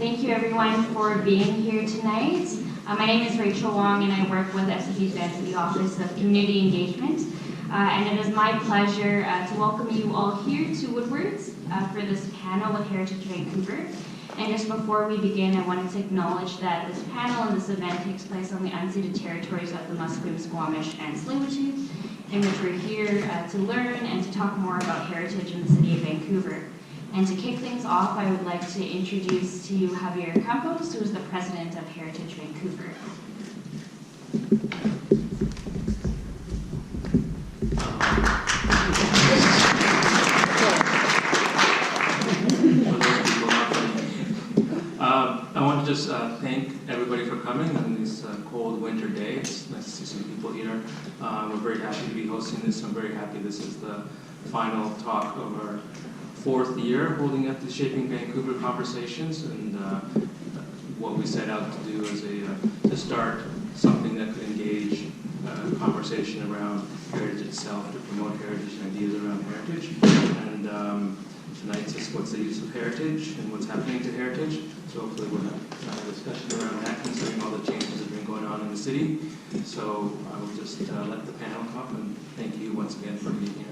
thank you everyone for being here tonight. My name is Rachel Wong and I work with SCB's Vancouver Office of Community Engagement. And it is my pleasure to welcome you all here to Woodward's for this panel with Heritage Vancouver. And just before we begin, I wanted to acknowledge that this panel and this event takes place on the unceded territories of the Musqueam, Squamish, and Tsleil-Waututh, in which we're here to learn and to talk more about heritage in the city of Vancouver. And to kick things off, I would like to introduce to you Javier Campos, who is the president of Heritage Vancouver. I want to just thank everybody for coming on this cold winter day. It's nice to see some people here. We're very happy to be hosting this. I'm very happy this is the final talk of our 4th year holding up the Shaping Vancouver conversations, and what we set out to do is to start something that could engage conversation around heritage itself, to promote heritage and ideas around heritage. And tonight's is what's the use of heritage and what's happening to heritage. So hopefully we'll have a discussion around that, considering all the changes that have been going on in the city. So I will just let the panel come, and thank you once again for being here.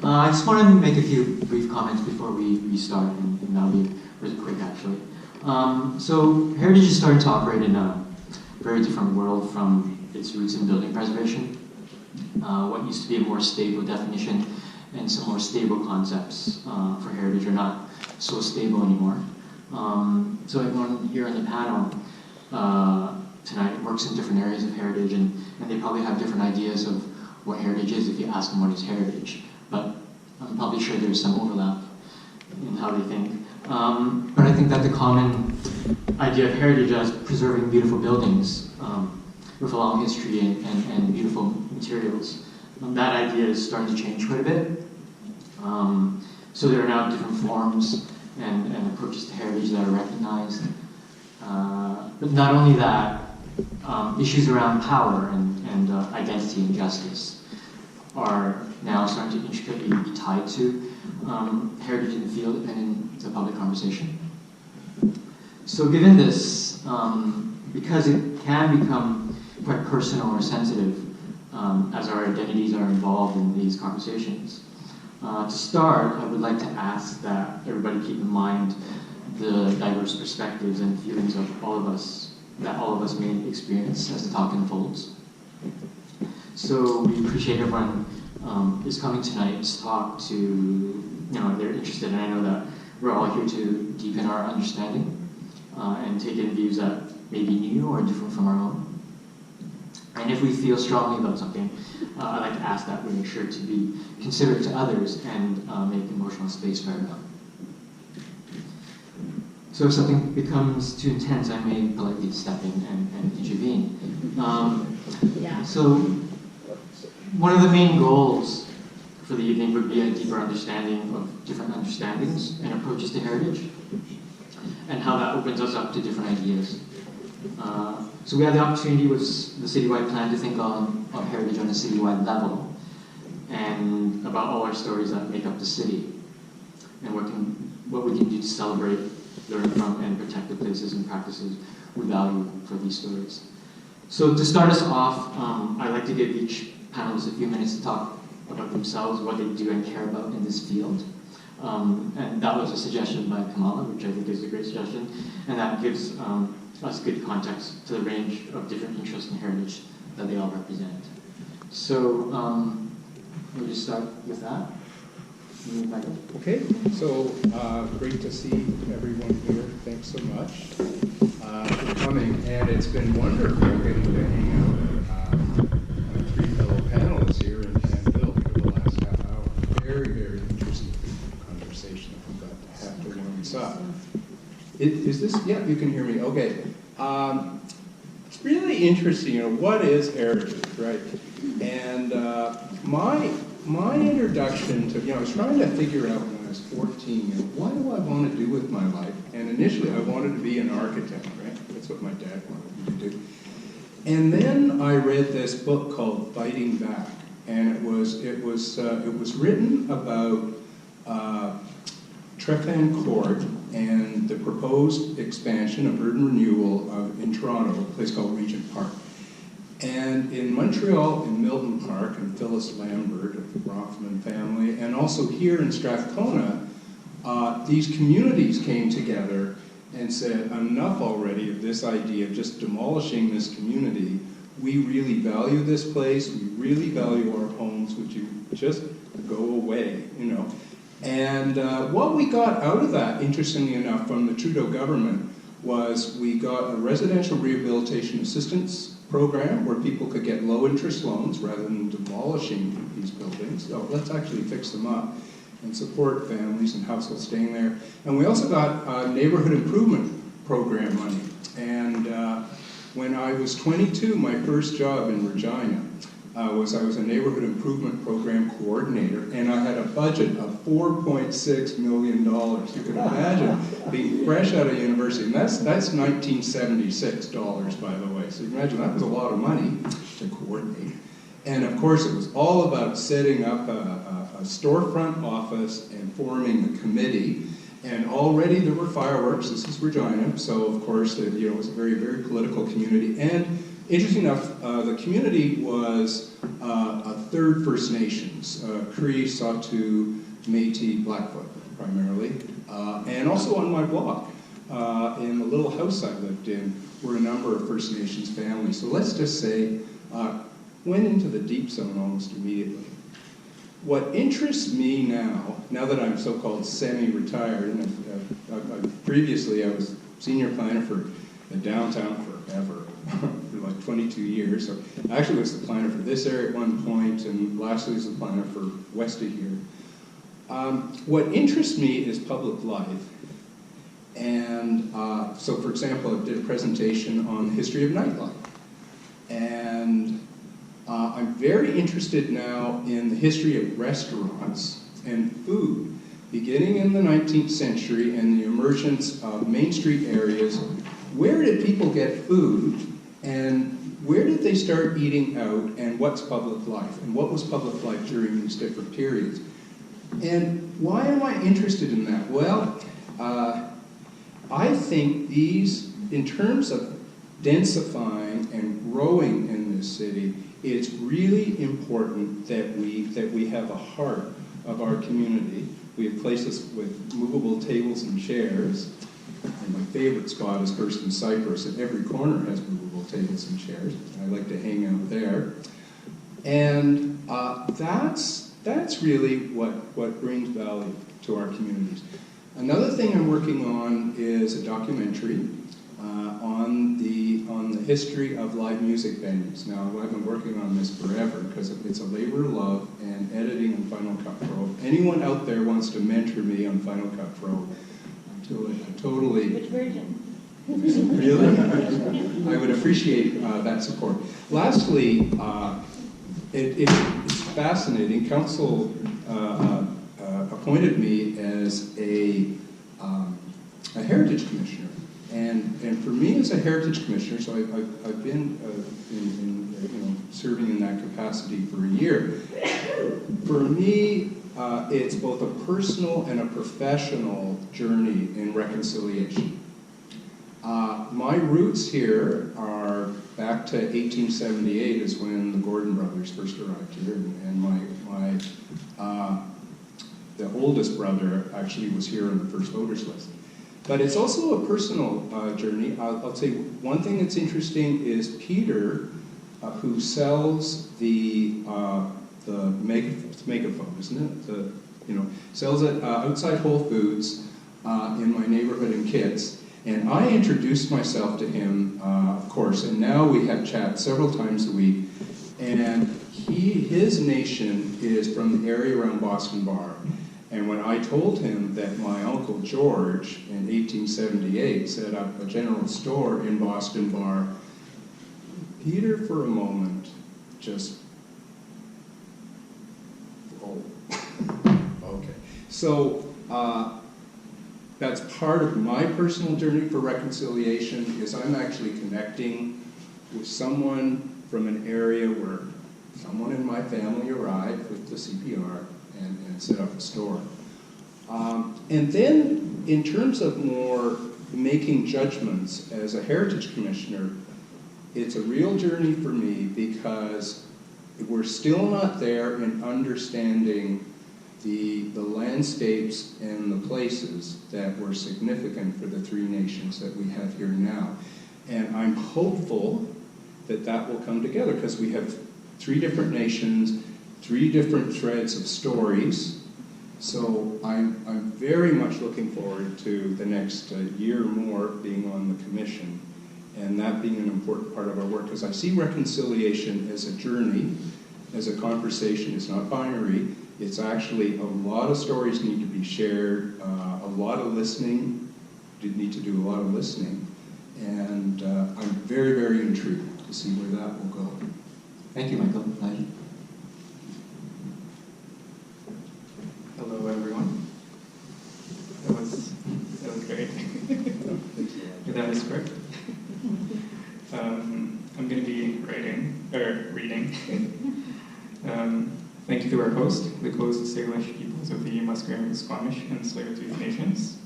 I just want to make a few brief comments before we start, and that'll be really quick actually. So heritage is starting to operate in a very different world from its roots in building preservation. What used to be a more stable definition and some more stable concepts for heritage are not so stable anymore. So everyone here on the panel tonight works in different areas of heritage, and they probably have different ideas of what heritage is if you ask them what is heritage. But I'm probably sure there's some overlap in how they think. But I think that the common idea of heritage as preserving beautiful buildings with a long history and beautiful materials, that idea is starting to change quite a bit. So there are now different forms and approaches to heritage that are recognized. But not only that, issues around power and identity and justice are now starting to intricately be tied to heritage in the field and in the public conversation. So given this, because it can become quite personal or sensitive as our identities are involved in these conversations, to start, I would like to ask that everybody keep in mind the diverse perspectives and feelings of all of us, that all of us may experience as the talk unfolds. So we appreciate everyone is coming tonight to talk to, they're interested, and I know that we're all here to deepen our understanding and take in views that may be new or different from our own. And if we feel strongly about something, I'd like to ask that we make sure to be considerate to others and make emotional space for everyone. So if something becomes too intense, I may politely step in and intervene. So one of the main goals for the evening would be a deeper understanding of different understandings and approaches to heritage, and how that opens us up to different ideas. So we had the opportunity with the citywide plan to think of heritage on a citywide level, and about all our stories that make up the city, and what we can do to celebrate, learn from, and protect the places and practices we value for these stories. So to start us off, I'd like to give each panelists a few minutes to talk about themselves, what they do and care about in this field. And that was a suggestion by Kamala, which I think is a great suggestion, and that gives us good context to the range of different interests and heritage that they all represent. So we'll just start with that. Michael. Okay, so great to see everyone here. Thanks so much for coming, and it's been wonderful getting to hang out with 3 fellow panelists here and Bill for the last half hour. Very, very interesting conversation that we've got to have to warm us up. Is this, yeah, you can hear me, okay. It's really interesting, what is heritage, right? And my introduction to, I was trying to figure out when I was 14, what do I want to do with my life? And initially I wanted to be an architect, right? That's what my dad wanted me to do. And then I read this book called Fighting Back, and it was written about Trepan Court and the proposed expansion of urban renewal in Toronto, a place called Regent Park. And in Montreal, in Milton Park, and Phyllis Lambert of the Bronfman family, and also here in Strathcona, these communities came together and said, enough already of this idea of just demolishing this community. We really value this place. We really value our homes. Would you just go away, you know? And what we got out of that, interestingly enough, from the Trudeau government was we got a residential rehabilitation assistance program where people could get low-interest loans rather than demolishing these buildings. So let's actually fix them up and support families and households staying there. And we also got neighborhood improvement program money. And when I was 22, my first job in Regina I was a neighborhood improvement program coordinator, and I had a budget of $4.6 million. You can imagine being fresh out of university, and that's 1976 dollars, by the way. So you can imagine that was a lot of money to coordinate. And of course, it was all about setting up a storefront office and forming a committee. And already there were fireworks. This is Regina, so of course, it was a very, very political community. And interesting enough, the community was a third First Nations, Cree, Saulteaux, Métis, Blackfoot, primarily. And also on my block, in the little house I lived in, were a number of First Nations families. So let's just say, went into the deep zone almost immediately. What interests me now that I'm so-called semi-retired, and previously I was senior planner for the downtown forever, for like 22 years. So I actually was the planner for this area at one point, and lastly was the planner for west of here. What interests me is public life. And so, for example, I did a presentation on the history of nightlife. And I'm very interested now in the history of restaurants and food, beginning in the 19th century and the emergence of Main Street areas. Where did people get food, and where did they start eating out, and what's public life, and what was public life during these different periods? And why am I interested in that? Well, I think these, in terms of densifying and growing in this city, it's really important that we have a heart of our community. We have places with movable tables and chairs. And my favorite spot is First and Cypress, and every corner has movable tables and chairs. I like to hang out there. And that's really what brings value to our communities. Another thing I'm working on is a documentary on the history of live music venues. Now, I've been working on this forever because it's a labor of love, and editing on Final Cut Pro. If anyone out there wants to mentor me on Final Cut Pro, totally. Which version? Really? I would appreciate that support. Lastly, it's fascinating. Council appointed me as a heritage commissioner, and for me as a heritage commissioner, so I've been serving in that capacity for a year. For me, it's both a personal and a professional journey in reconciliation. My roots here are back to 1878 is when the Gordon brothers first arrived here, and the oldest brother actually was here on the first voters list. But it's also a personal journey. I'll tell you, one thing that's interesting is Peter, who sells the megaphone, isn't it? Sells it outside Whole Foods in my neighborhood in Kitts. And I introduced myself to him, of course, and now we have chats several times a week. And his nation is from the area around Boston Bar. And when I told him that my Uncle George in 1878 set up a general store in Boston Bar, Peter, for a moment, just, oh, okay. So that's part of my personal journey for reconciliation, is I'm actually connecting with someone from an area where someone in my family arrived with the CPR and set up a store. And then, in terms of more making judgments as a heritage commissioner, it's a real journey for me because we're still not there in understanding the landscapes and the places that were significant for the three nations that we have here now. And I'm hopeful that that will come together because we have three different nations, three different threads of stories. So I'm very much looking forward to the next year or more being on the commission and that being an important part of our work because I see reconciliation as a journey, as a conversation. It's not binary. It's actually a lot of stories need to be shared, a lot of listening, need to do a lot of listening. And I'm very, very intrigued to see where that will go. Thank you, Michael. Elijah? Hello, everyone. That was great. Without a script. I'm going to be reading. Thank you to our host, the Coast Salish peoples of the Musqueam, Squamish, and Tsleil-Waututh nations.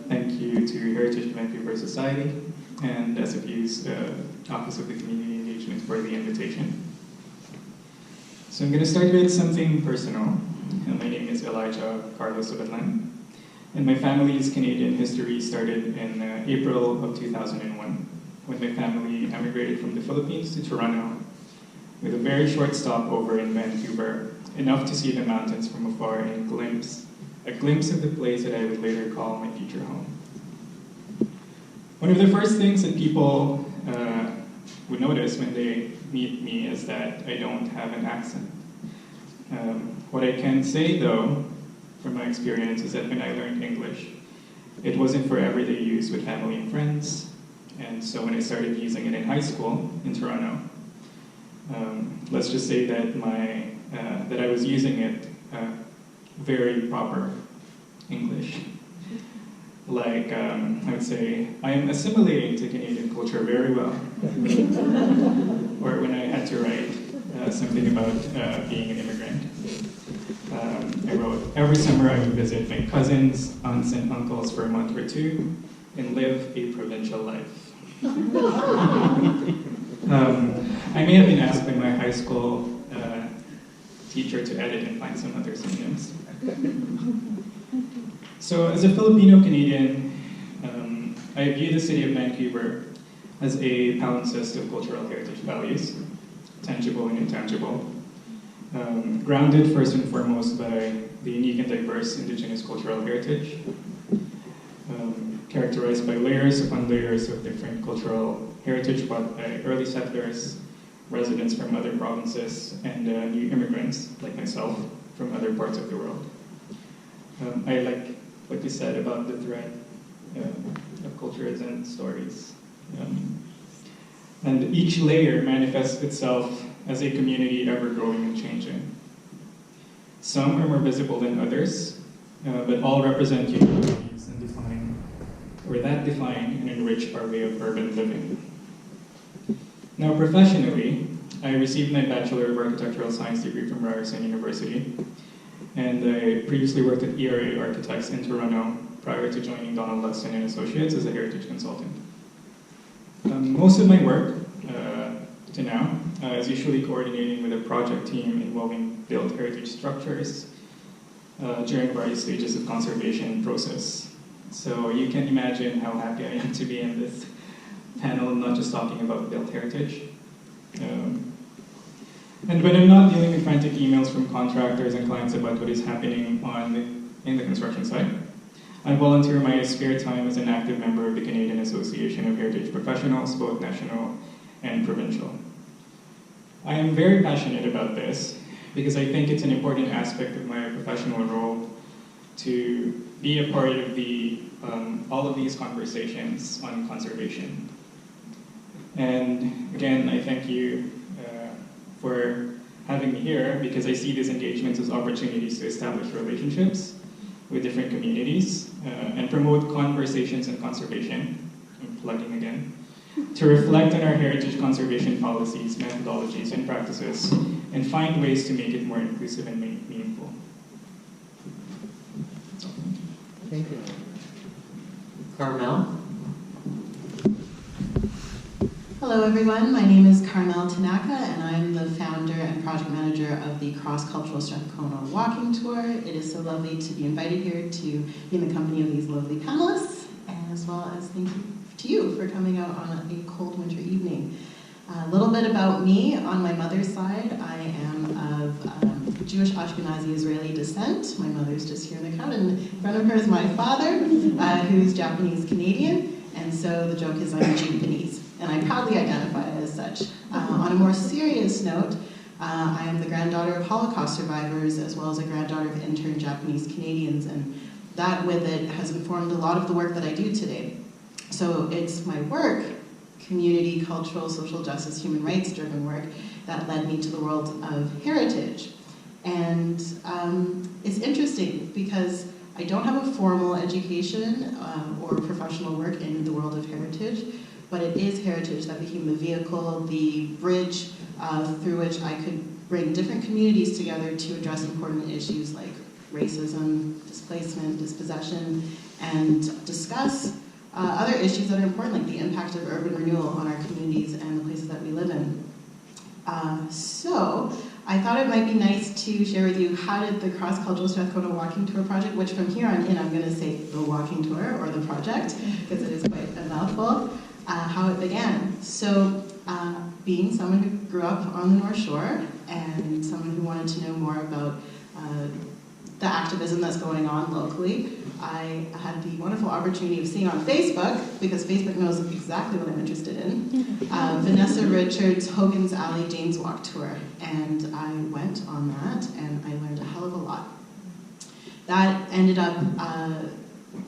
Thank you to Heritage Vancouver Society and SFU's Office of the Community Engagement for the invitation. So I'm going to start with something personal. My name is Elijah Carlos Abetlan, and my family's Canadian history started in April of 2001, when my family emigrated from the Philippines to Toronto, with a very short stopover in Vancouver, enough to see the mountains from afar and a glimpse of the place that I would later call my future home. One of the first things that people would notice when they meet me is that I don't have an accent. What I can say, though, from my experience, is that when I learned English, it wasn't for everyday use with family and friends. And so when I started using it in high school in Toronto, let's just say that that I was using it very proper English. Like, I would say, I am assimilating to Canadian culture very well. Or when I had to write something about being an immigrant. I wrote, every summer I would visit my cousins, aunts, and uncles for a month or two and live a provincial life. I may have been asked by my high school teacher to edit and find some other synonyms. So as a Filipino-Canadian, I view the city of Vancouver as a palimpsest of cultural heritage values, tangible and intangible, grounded first and foremost by the unique and diverse Indigenous cultural heritage, characterized by layers upon layers of different cultural heritage brought by early settlers, residents from other provinces, and new immigrants, like myself, from other parts of the world. I like what you said about the thread of cultures and stories. And each layer manifests itself as a community ever growing and changing. Some are more visible than others, but all represent unique values and define and enrich our way of urban living. Now, professionally, I received my Bachelor of Architectural Science degree from Ryerson University, and I previously worked at ERA Architects in Toronto prior to joining Donald Luxton and Associates as a heritage consultant. Most of my work to now is usually coordinating with a project team involving built heritage structures during various stages of conservation process. So you can imagine how happy I am to be in this panel, not just talking about built heritage. And when I'm not dealing with frantic emails from contractors and clients about what is happening in the construction site, I volunteer my spare time as an active member of the Canadian Association of Heritage Professionals, both national and provincial. I am very passionate about this because I think it's an important aspect of my professional role to be a part of all of these conversations on conservation. And again, I thank you for having me here because I see these engagements as opportunities to establish relationships with different communities and promote conversations and conservation. I'm plugging again. to reflect on our heritage conservation policies, methodologies, and practices, and find ways to make it more inclusive and meaningful. Thank you. Carmel? Hello everyone, my name is Carmel Tanaka and I'm the founder and project manager of the Cross-Cultural Strathcona Walking Tour. It is so lovely to be invited here to be in the company of these lovely panelists, and as well as thank you to you for coming out on a cold winter evening. A little bit about me. On my mother's side, I am of Jewish Ashkenazi Israeli descent. My mother's just here in the crowd, and in front of her is my father, who's Japanese Canadian, and so the joke is I'm Japanese. And I proudly identify as such. On a more serious note, I am the granddaughter of Holocaust survivors as well as a granddaughter of intern Japanese Canadians, and that with it has informed a lot of the work that I do today. So it's my work, community, cultural, social justice, human rights driven work, that led me to the world of heritage. And it's interesting because I don't have a formal education or professional work in the world of heritage, but it is heritage that became the vehicle, the bridge through which I could bring different communities together to address important issues like racism, displacement, dispossession, and discuss other issues that are important, like the impact of urban renewal on our communities and the places that we live in. So I thought it might be nice to share with you how did the Cross-Cultural Strathcona Walking Tour project, which from here on in I'm going to say the Walking Tour or the project, because it is quite a mouthful, how it began. So being someone who grew up on the North Shore and someone who wanted to know more about the activism that's going on locally, I had the wonderful opportunity of seeing on Facebook, because Facebook knows exactly what I'm interested in, Vanessa Richards' Hogan's Alley James Walk Tour. And I went on that and I learned a hell of a lot. That ended up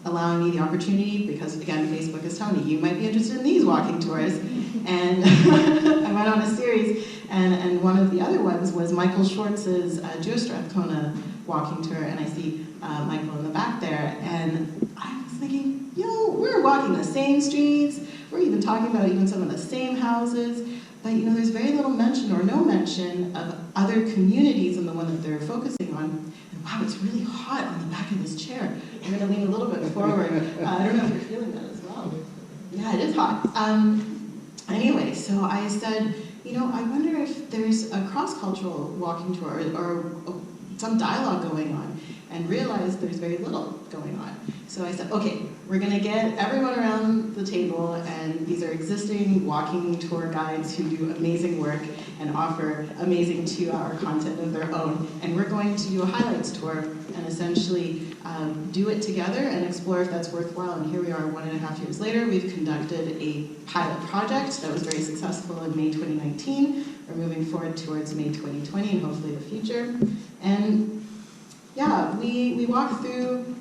allowing me the opportunity, because again, Facebook is telling me, you might be interested in these walking tours. And I went on a series, and one of the other ones was Michael Schwartz's Jewish Strathcona walking tour, and I see Michael in the back there, and I was thinking, we're walking the same streets, we're even talking about even some of the same houses, but there's very little mention or no mention of other communities in the one that they're focusing on. And wow, it's really hot on the back of this chair. I'm going to lean a little bit forward. I don't know if you're feeling that as well. Yeah, it is hot. Anyway, so I said, I wonder if there's a cross-cultural walking tour or some dialogue going on, and realized there's very little going on. So I said, okay, we're going to get everyone around the table, and these are existing walking tour guides who do amazing work and offer amazing 2-hour content of their own, and we're going to do a highlights tour and essentially do it together and explore if that's worthwhile. And here we are 1.5 years later. We've conducted a pilot project that was very successful in May 2019. We're moving forward towards May 2020 and hopefully the future. And yeah, we walk through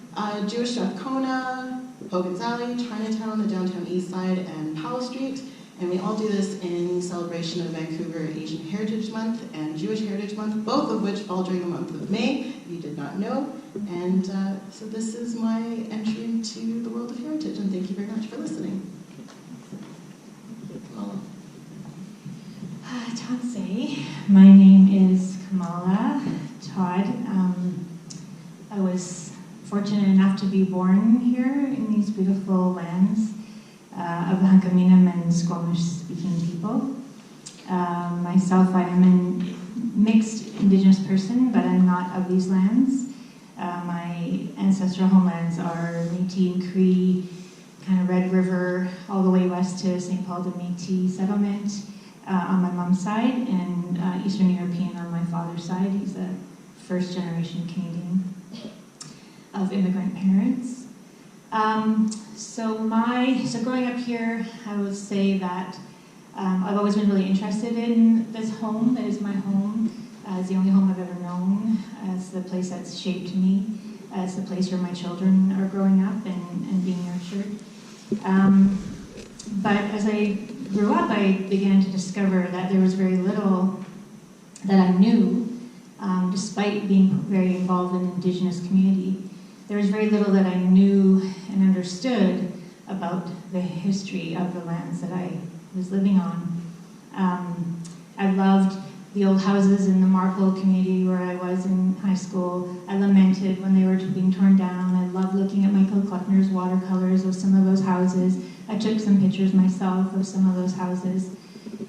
Jewish Strathcona, Hogan's Alley, Chinatown, the downtown east side, and Powell Street. And we all do this in celebration of Vancouver Asian Heritage Month and Jewish Heritage Month, both of which fall during the month of May, if you did not know. And so this is my entry into the world of heritage, and thank you very much for listening. Tansei. My name is Kamala Todd. I was fortunate enough to be born here in these beautiful lands of the Hunkaminam and Squamish-speaking people. Myself, I am a mixed Indigenous person, but I'm not of these lands. My ancestral homelands are Métis and Cree, kind of Red River, all the way west to St. Paul de Métis settlement on my mom's side, and Eastern European on my father's side. He's a first-generation Canadian of immigrant parents. So growing up here, I would say that I've always been really interested in this home that is my home. It's the only home I've ever known. It's the place that's shaped me. It's the place where my children are growing up and being nurtured. But as I grew up, I began to discover that there was very little that I knew, despite being very involved in the Indigenous community. There was very little that I knew and understood about the history of the lands that I was living on. I loved the old houses in the Marple community where I was in high school. I lamented when they were being torn down. I loved looking at Michael Kleckner's watercolors of some of those houses. I took some pictures myself of some of those houses.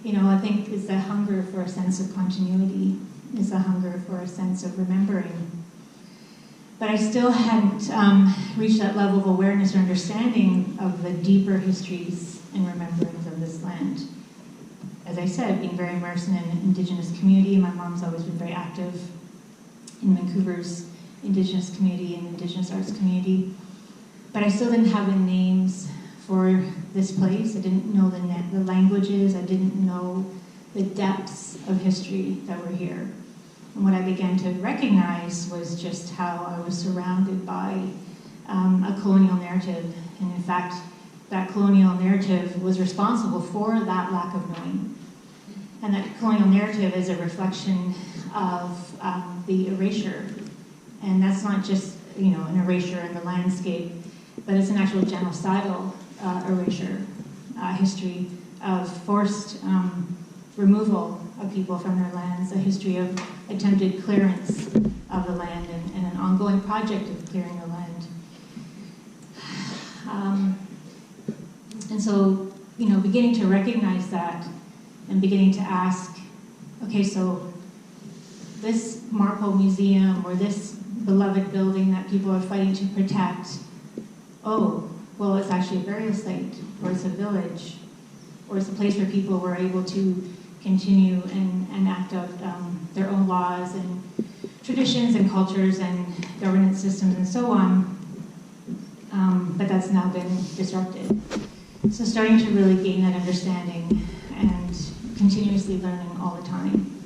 You know, I think it's a hunger for a sense of continuity. It's a hunger for a sense of remembering. But I still hadn't reached that level of awareness or understanding of the deeper histories and rememberings of this land. As I said, being very immersed in an Indigenous community, my mom's always been very active in Vancouver's Indigenous community and Indigenous arts community. But I still didn't have the names for this place. I didn't know the languages. I didn't know the depths of history that were here. And what I began to recognize was just how I was surrounded by a colonial narrative. And in fact, that colonial narrative was responsible for that lack of knowing. And that colonial narrative is a reflection of the erasure. And that's not just, you know, an erasure in the landscape, but it's an actual genocidal erasure history of forced removal of people from their lands, a history of attempted clearance of the land and an ongoing project of clearing the land. And so, you know, beginning to recognize that and beginning to ask, okay, so this Marple Museum or this beloved building that people are fighting to protect, oh, well, it's actually a burial site, or it's a village, or it's a place where people were able to continue and act out their own laws and traditions and cultures and governance systems and so on. But that's now been disrupted. So starting to really gain that understanding and continuously learning all the time.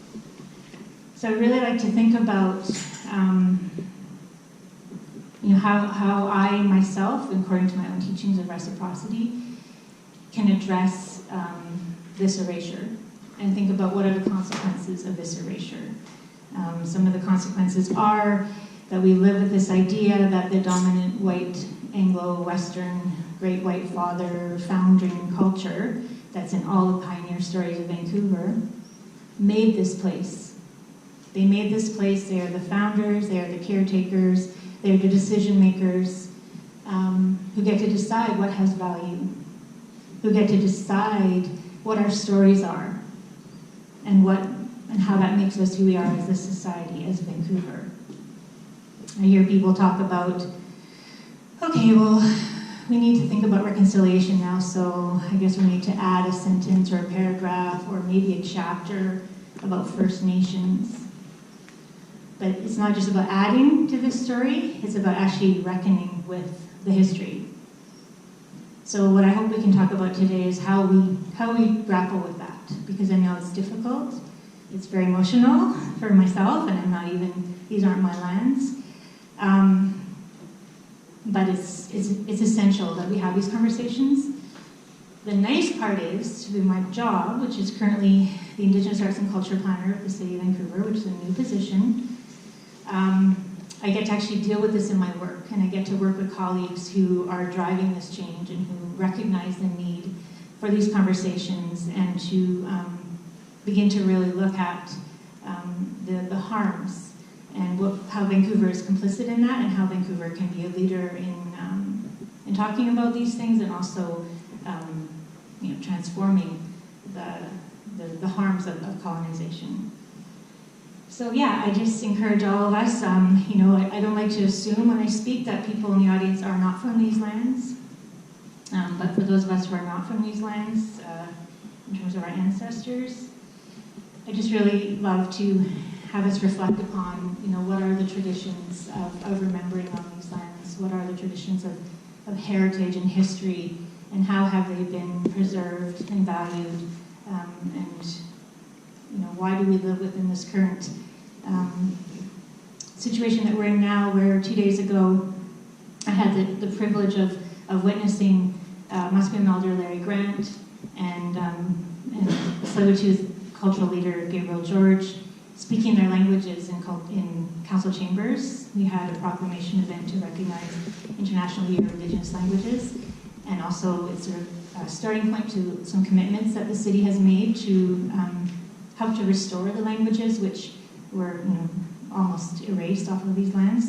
So I really like to think about you know, how I myself, according to my own teachings of reciprocity, can address this erasure and think about what are the consequences of this erasure. Some of the consequences are that we live with this idea that the dominant white Anglo-Western great white father founding culture that's in all the pioneer stories of Vancouver made this place. They made this place. They are the founders, they are the caretakers, they're the decision makers who get to decide what has value, who get to decide what our stories are and how that makes us who we are as a society, as Vancouver. I hear people talk about, okay, well, we need to think about reconciliation now, so I guess we need to add a sentence or a paragraph or maybe a chapter about First Nations. But it's not just about adding to this story, it's about actually reckoning with the history. So what I hope we can talk about today is how we grapple with that, because I know it's difficult, it's very emotional for myself, and these aren't my lands. But it's essential that we have these conversations. The nice part is, to do my job, which is currently the Indigenous Arts and Culture Planner of the City of Vancouver, which is a new position, I get to actually deal with this in my work, and I get to work with colleagues who are driving this change and who recognize the need for these conversations and to begin to really look at the harms and how Vancouver is complicit in that, and how Vancouver can be a leader in talking about these things, and also transforming the harms of colonization. So yeah, I just encourage all of us. I don't like to assume when I speak that people in the audience are not from these lands, but for those of us who are not from these lands, in terms of our ancestors, I just really love to have us reflect upon, what are the traditions of remembering on these lands? What are the traditions of heritage and history, and how have they been preserved and valued? Why do we live within this current situation that we're in now, where 2 days ago I had the privilege of witnessing Musqueam Elder Larry Grant and Tsleil-Waututh cultural leader Gabriel George speaking their languages in council chambers. We had a proclamation event to recognize International Year of Indigenous Languages, and also it sort of starting point to some commitments that the city has made to help to restore the languages which were almost erased off of these lands.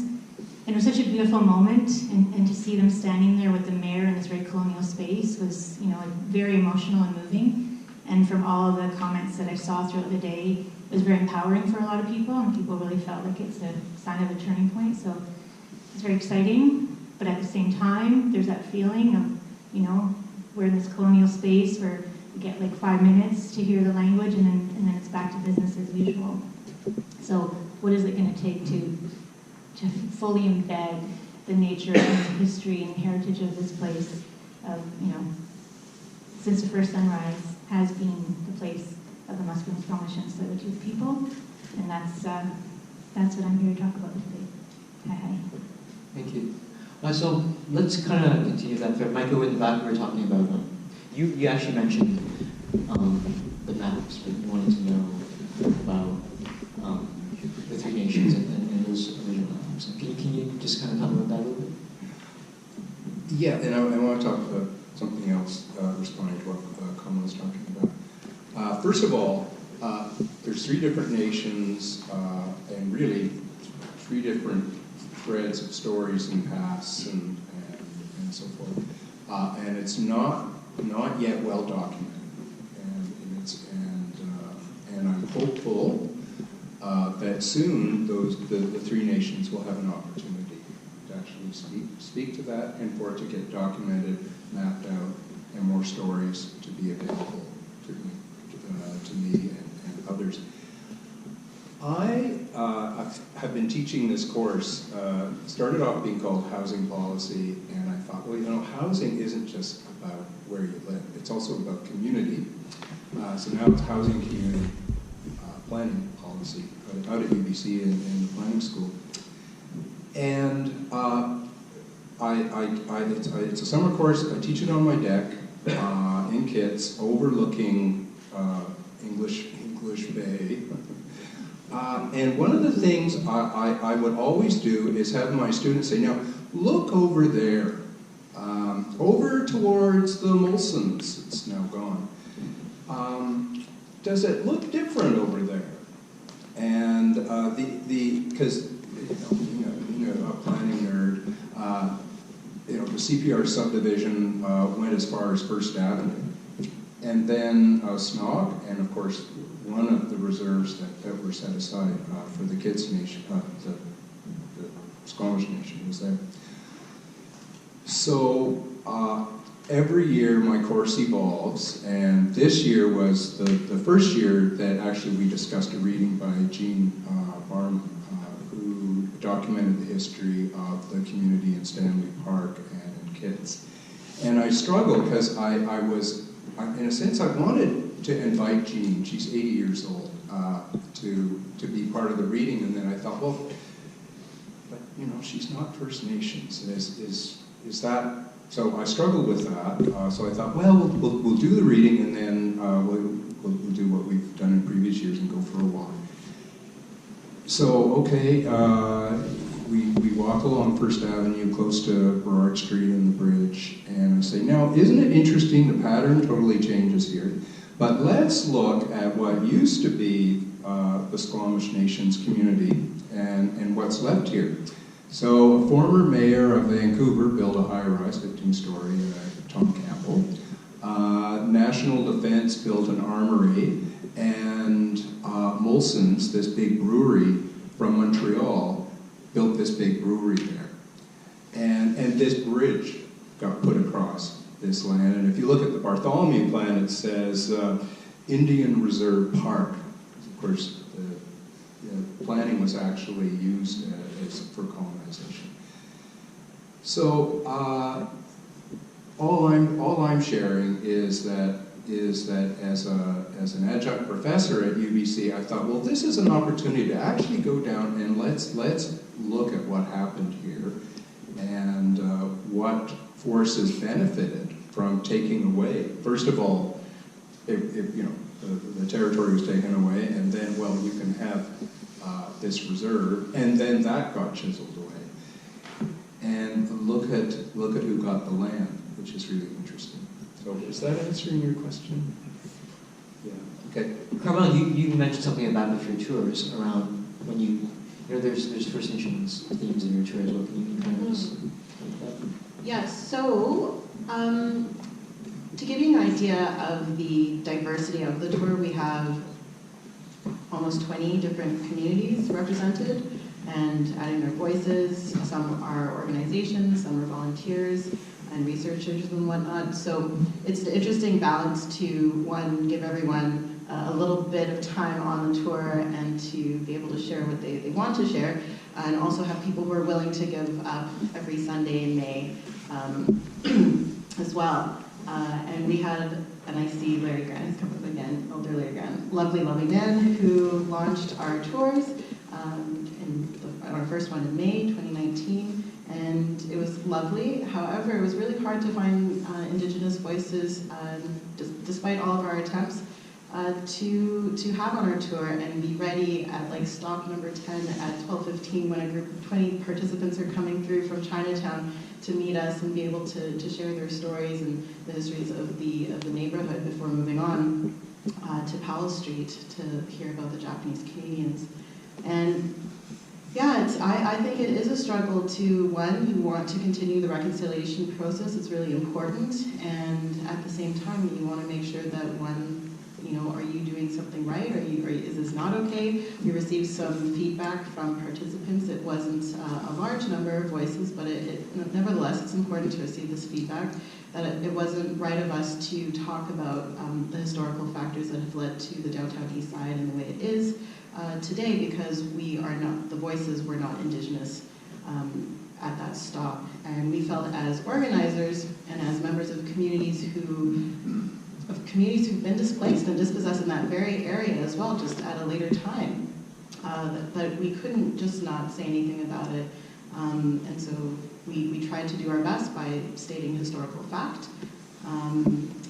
And it was such a beautiful moment, and to see them standing there with the mayor in this very colonial space was very emotional and moving. And from all the comments that I saw throughout the day, it was very empowering for a lot of people, and people really felt like it's a sign of a turning point. So it's very exciting, but at the same time, there's that feeling of, we're in this colonial space where we get like 5 minutes to hear the language, and then it's back to business as usual. So what is it going to take to fully embed the nature and the history and heritage of this place of, since the first sunrise has been the place of the Musqueam, Squamish, and Tsleil-Waututh people, and that's what I'm here to talk about today. Hi. Thank you. So let's kind of continue that thread. Michael, in the back, we were talking about, you actually mentioned the maps, but you wanted to know about the three nations and those original maps. Can you just kind of talk about that a little bit? Yeah, and I want to talk about something else, responding to what Kamala was talking about. First of all, there's three different nations, and really three different threads of stories and pasts and so forth. And it's not yet well documented. And I'm hopeful that soon the three nations will have an opportunity to actually speak to that, and for it to get documented, mapped out, and more stories to be available to me and others. I have been teaching this course, started off being called Housing Policy, and I thought, well, housing isn't just about where you live, it's also about community. So now it's Housing Community Planning Policy out at UBC in the planning school. And it's a summer course. I teach it on my deck in kits overlooking English Bay. And one of the things I would always do is have my students say, now, look over there, over towards the Molsons, it's now gone. Does it look different over there? And because, a planning nerd, the CPR subdivision went as far as First Avenue. And then Snog, and of course, one of the reserves that were set aside for the Kids Nation, the Squamish Nation was there. So every year my course evolves, and this year was the first year that actually we discussed a reading by Jean Barman, who documented the history of the community in Stanley Park and in Kitts. And I struggled because I was, in a sense, I wanted to invite Jean, she's 80 years old, to be part of the reading, and then I thought, well, but she's not First Nations. Is that, so I struggled with that. So I thought, well, we'll do the reading, and then we'll do what we've done in previous years and go for a walk. So, okay, we walk along First Avenue close to Burrard Street and the bridge, and I say, now, isn't it interesting the pattern totally changes here? But let's look at what used to be the Squamish Nation's community and what's left here. So a former mayor of Vancouver built a high-rise, 15-story, Tom Campbell. National Defense built an armory, and Molson's, this big brewery from Montreal, built this big brewery there. And this bridge got put across this land. And if you look at the Bartholomew plan, it says Indian Reserve Park. Of course, the planning was actually used for colonization. So all I'm sharing is that as an adjunct professor at UBC, I thought, well, this is an opportunity to actually go down and let's look at what happened here and what forces benefited from taking away. First of all, the territory was taken away, and then, well, you can have this reserve, and then that got chiseled away. And look at who got the land, which is really interesting. So is that answering your question? Yeah. Okay. Carmel, you mentioned something about with your tours around when you know, there's First Nations themes in your tour as well. Can you kind of just Yes, so to give you an idea of the diversity of the tour, we have almost 20 different communities represented and adding their voices. Some are organizations, some are volunteers and researchers and whatnot. So it's an interesting balance to, one, give everyone a little bit of time on the tour and to be able to share what they want to share, and also have people who are willing to give up every Sunday in May as well. And we had, and I see Larry Grant has come up again, older Larry Grant, lovely man who launched our tours, our first one in May 2019, and it was lovely. However, it was really hard to find Indigenous voices, despite all of our attempts, to have on our tour and be ready at like stop number 10 at 12:15 when a group of 20 participants are coming through from Chinatown to meet us and be able to share their stories and the histories of the neighborhood before moving on to Powell Street to hear about the Japanese Canadians. And yeah, I think it is a struggle to, one, you want to continue the reconciliation process, it's really important, and at the same time you want to make sure that, one, you know, are you doing something right? Is this not okay? We received some feedback from participants. It wasn't a large number of voices, but nevertheless, it's important to receive this feedback, that it wasn't right of us to talk about the historical factors that have led to the downtown east side and the way it is today, because the voices were not Indigenous at that stop. And we felt as organizers and as members of communities who've been displaced and dispossessed in that very area as well, just at a later time, that we couldn't just not say anything about it. And so we tried to do our best by stating historical fact,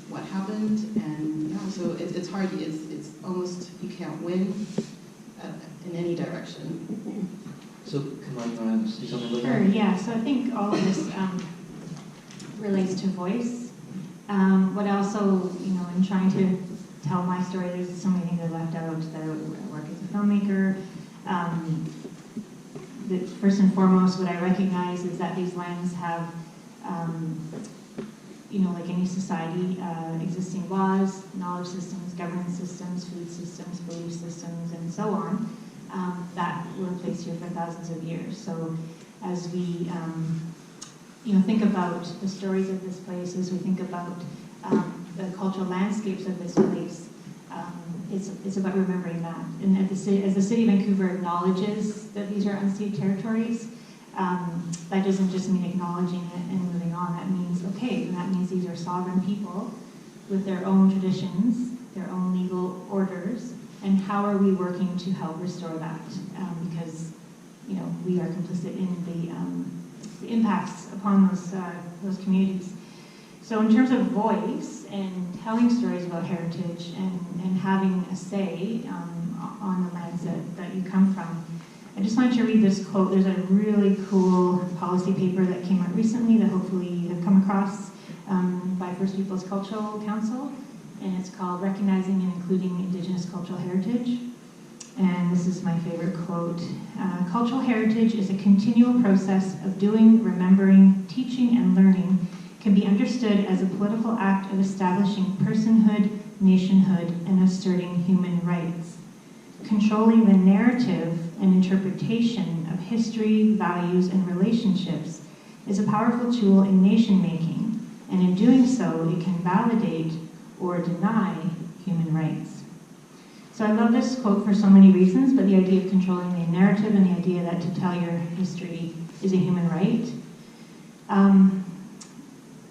what happened, and yeah, so it's hard. It's almost, you can't win in any direction. So, come on, you want to say something about Sure, that? yeah. So I think all of this relates to voice. But also, you know, in trying to tell my story, there's so many things I left out. That I work as a filmmaker. First and foremost, what I recognize is that these lands have, you know, like any society, existing laws, knowledge systems, governance systems, food systems, belief systems, and so on, that were in place here for thousands of years. So as we you know, think about the stories of this place, as we think about the cultural landscapes of this place, it's about remembering that. And as the city of Vancouver acknowledges that these are unceded territories, that doesn't just mean acknowledging it and moving on. That means, okay, that means these are sovereign people with their own traditions, their own legal orders, and how are we working to help restore that? Because, you know, we are complicit in the impacts upon those communities. So in terms of voice and telling stories about heritage and having a say on the lands that you come from, I just wanted to read this quote. There's a really cool policy paper that came out recently that hopefully you have come across by First Peoples Cultural Council, and it's called Recognizing and Including Indigenous Cultural Heritage. And this is my favorite quote. Cultural heritage is a continual process of doing, remembering, teaching, and learning, can be understood as a political act of establishing personhood, nationhood, and asserting human rights. Controlling the narrative and interpretation of history, values, and relationships is a powerful tool in nation-making, and in doing so, it can validate or deny human rights. So I love this quote for so many reasons, but the idea of controlling the narrative and the idea that to tell your history is a human right.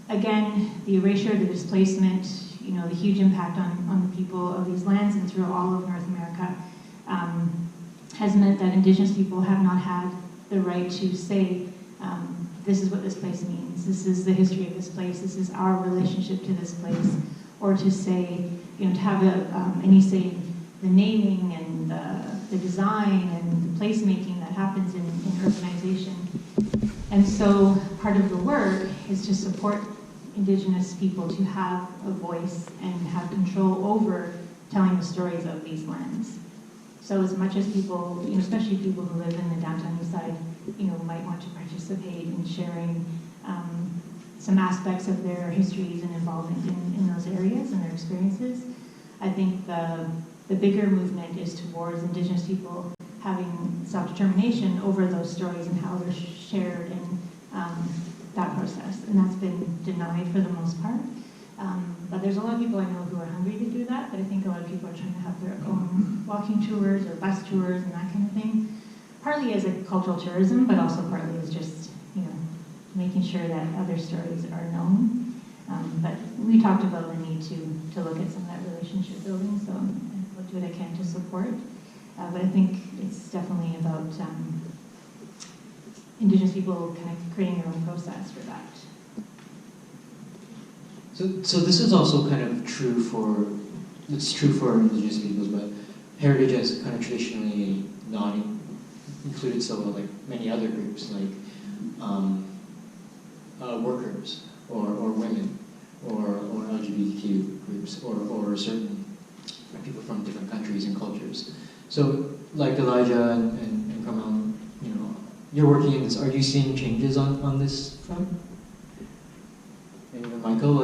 Again, the erasure, the displacement, you know, the huge impact on the people of these lands and through all of North America has meant that Indigenous people have not had the right to say, this is what this place means, this is the history of this place, this is our relationship to this place, or to say, you know, to have any say in the naming and the design and the placemaking that happens in urbanization. And so part of the work is to support Indigenous people to have a voice and have control over telling the stories of these lands. So as much as people, especially people who live in the downtown east side, might want to participate in sharing some aspects of their histories and involvement in those areas and their experiences, I think the bigger movement is towards Indigenous people having self-determination over those stories and how they're shared in that process. And that's been denied for the most part. But there's a lot of people I know who are hungry to do that, but I think a lot of people are trying to have their own walking tours or bus tours and that kind of thing. Partly as a cultural tourism, but also partly as just, making sure that other stories are known. But we talked about the need to look at some of that relationship building, so I'll do what I can to support. But I think it's definitely about Indigenous people kind of creating their own process for that. So this is also kind of true for Indigenous peoples, but heritage is kind of traditionally not included so like many other groups, like workers or women or LGBTQ groups or certain people from different countries and cultures. So like Elijah and Carmel, you're working in this. Are you seeing changes on this front? And even Michael,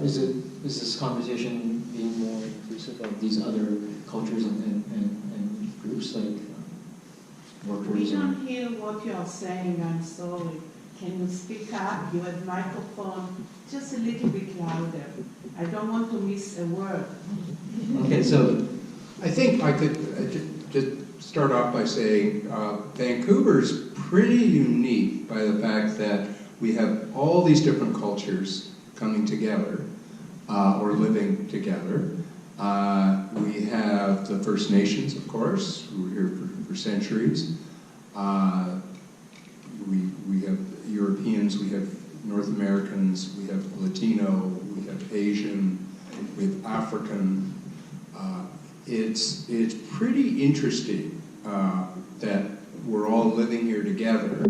is this conversation being more inclusive of these other cultures and groups like workers? We don't hear what you are saying. I'm sorry. Can you speak up? You have microphone just a little bit louder. I don't want to miss a word. Okay, so I think I could just start off by saying Vancouver's pretty unique by the fact that we have all these different cultures coming together or living together. We have the First Nations, of course, who were here for centuries. We have Europeans, we have North Americans, we have Latino, we have Asian, we have African. It's pretty interesting that we're all living here together.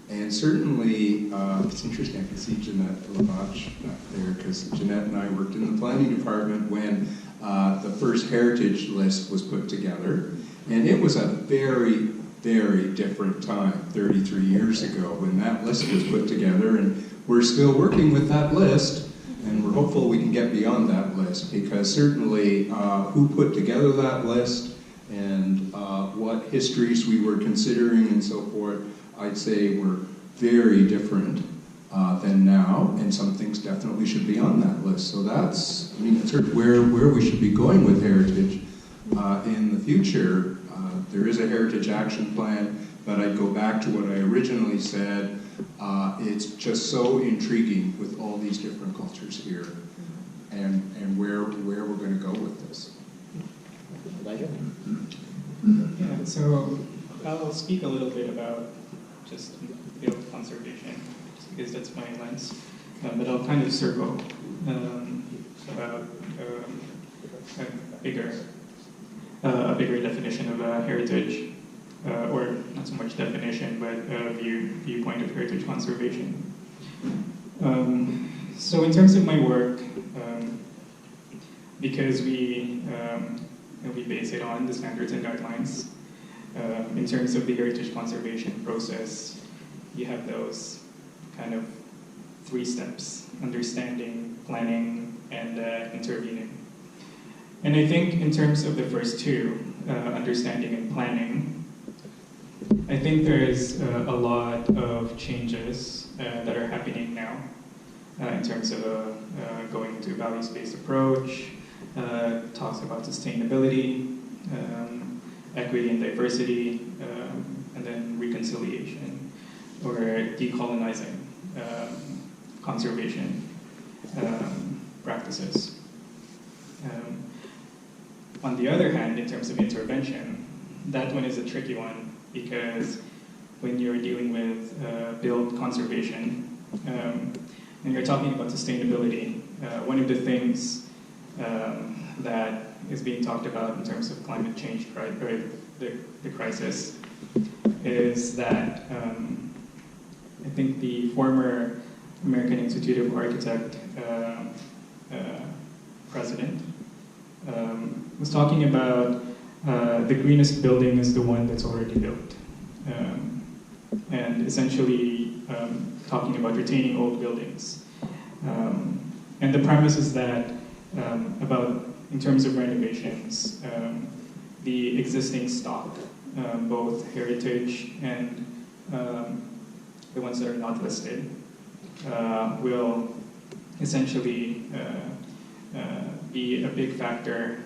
And certainly, it's interesting, I can see Jeanette Lavach back there, because Jeanette and I worked in the planning department when the first heritage list was put together. And it was a very, very different time, 33 years ago, when that list was put together. And we're still working with that list, and we're hopeful we can get beyond that list, because certainly who put together that list and what histories we were considering and so forth, I'd say were very different than now, and some things definitely should be on that list. So that's sort of where we should be going with heritage in the future. There is a heritage action plan, but I'd go back to what I originally said. It's just so intriguing with all these different cultures here, and where we're going to go with this. Elijah? Yeah, so I'll speak a little bit about just field conservation, just because that's my lens. But I'll kind of circle about a bigger definition of heritage, or not so much definition, but viewpoint of heritage conservation. So in terms of my work, because we base it on the standards and guidelines, in terms of the heritage conservation process, you have those kind of 3 steps: understanding, planning, and intervening. And I think in terms of the first 2, understanding and planning, I think there is a lot of changes that are happening now in terms of going into a values-based approach, talks about sustainability, equity and diversity, and then reconciliation, or decolonizing conservation practices. On the other hand, in terms of intervention, that one is a tricky one, because when you're dealing with build conservation, and you're talking about sustainability, one of the things that is being talked about in terms of climate change, or the crisis, is that I think the former American Institute of Architect president, was talking about the greenest building is the one that's already built. And essentially talking about retaining old buildings. And the premise is that about, in terms of renovations, the existing stock, both heritage and the ones that are not listed, will essentially be a big factor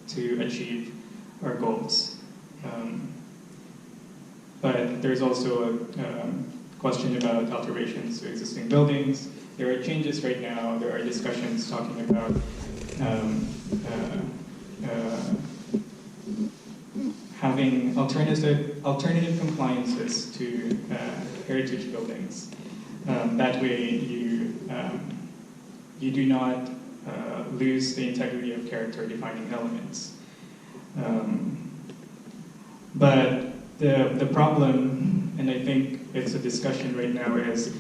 to achieve our goals. But there's also a question about alterations to existing buildings. There are changes right now. There are discussions talking about having alternative compliances to heritage buildings. That way, you do not lose the integrity of character defining elements. But the problem, and I think it's a discussion right now, is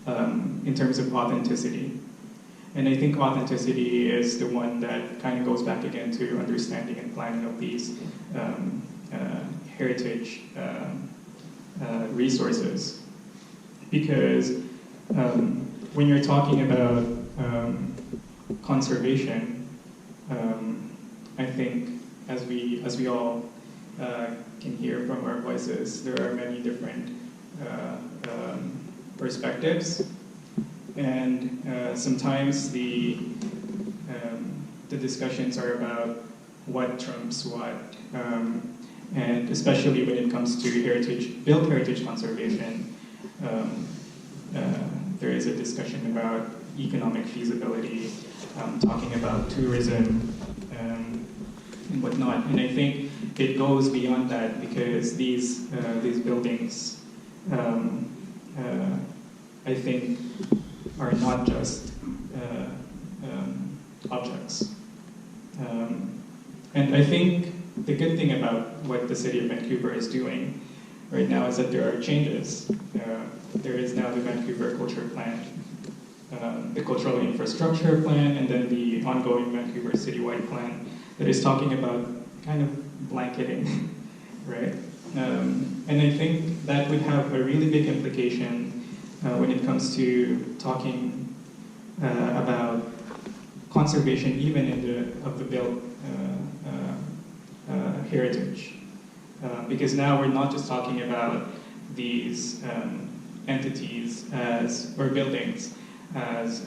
in terms of authenticity. And I think authenticity is the one that kind of goes back again to understanding and planning of these heritage resources. Because when you're talking about conservation, I think as we all can hear from our voices, there are many different perspectives, and sometimes the discussions are about what trumps what, and especially when it comes to built heritage conservation, there is a discussion about economic feasibility, talking about tourism and whatnot, and I think it goes beyond that because these buildings, I think, are not just objects. And I think the good thing about what the city of Vancouver is doing right now is that there are changes. There is now the Vancouver Culture Plan, the Cultural Infrastructure Plan, and then the ongoing Vancouver Citywide Plan that is talking about kind of blanketing, right? And I think that would have a really big implication when it comes to talking about conservation, even of the built heritage. Because now we're not just talking about these entities or buildings as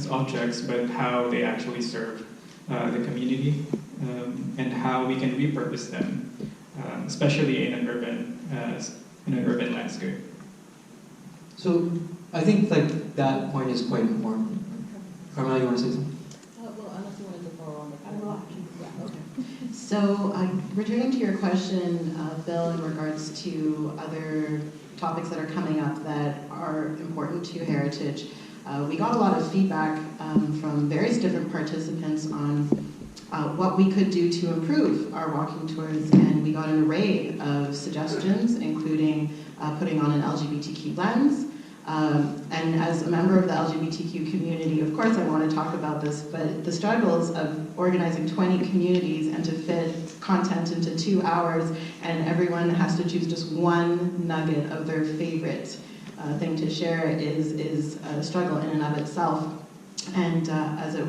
objects, but how they actually serve the community and how we can repurpose them, especially in an urban landscape. So I think like that point is quite important. Carmela, you want to say something? Well, unless you wanted to follow on the okay. So returning to your question, Bill, in regards to other topics that are coming up that are important to heritage, we got a lot of feedback from various different participants on what we could do to improve our walking tours, and we got an array of suggestions, including putting on an LGBTQ lens. And as a member of the LGBTQ community, of course I want to talk about this, but the struggles of organizing 20 communities and to fit content into 2 hours, and everyone has to choose just one nugget of their favorite thing to share is a struggle in and of itself. And as it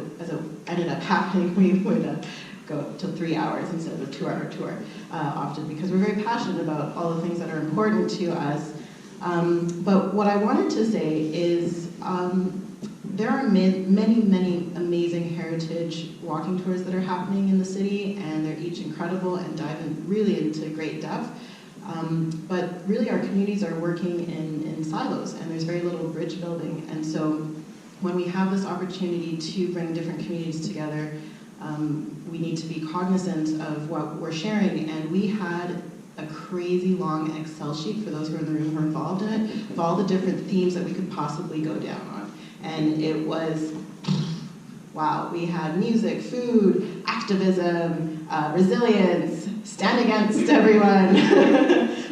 ended up happening, we would go to 3 hours instead of a 2-hour tour often, because we're very passionate about all the things that are important to us. But what I wanted to say is there are many amazing heritage walking tours that are happening in the city, and they're each incredible and dive really into great depth. But really our communities are working in silos, and there's very little bridge building. And so when we have this opportunity to bring different communities together, we need to be cognizant of what we're sharing. And we had a crazy long Excel sheet, for those who are in the room who are involved in it, of all the different themes that we could possibly go down on. And it was, wow, we had music, food, activism, resilience, stand against everyone,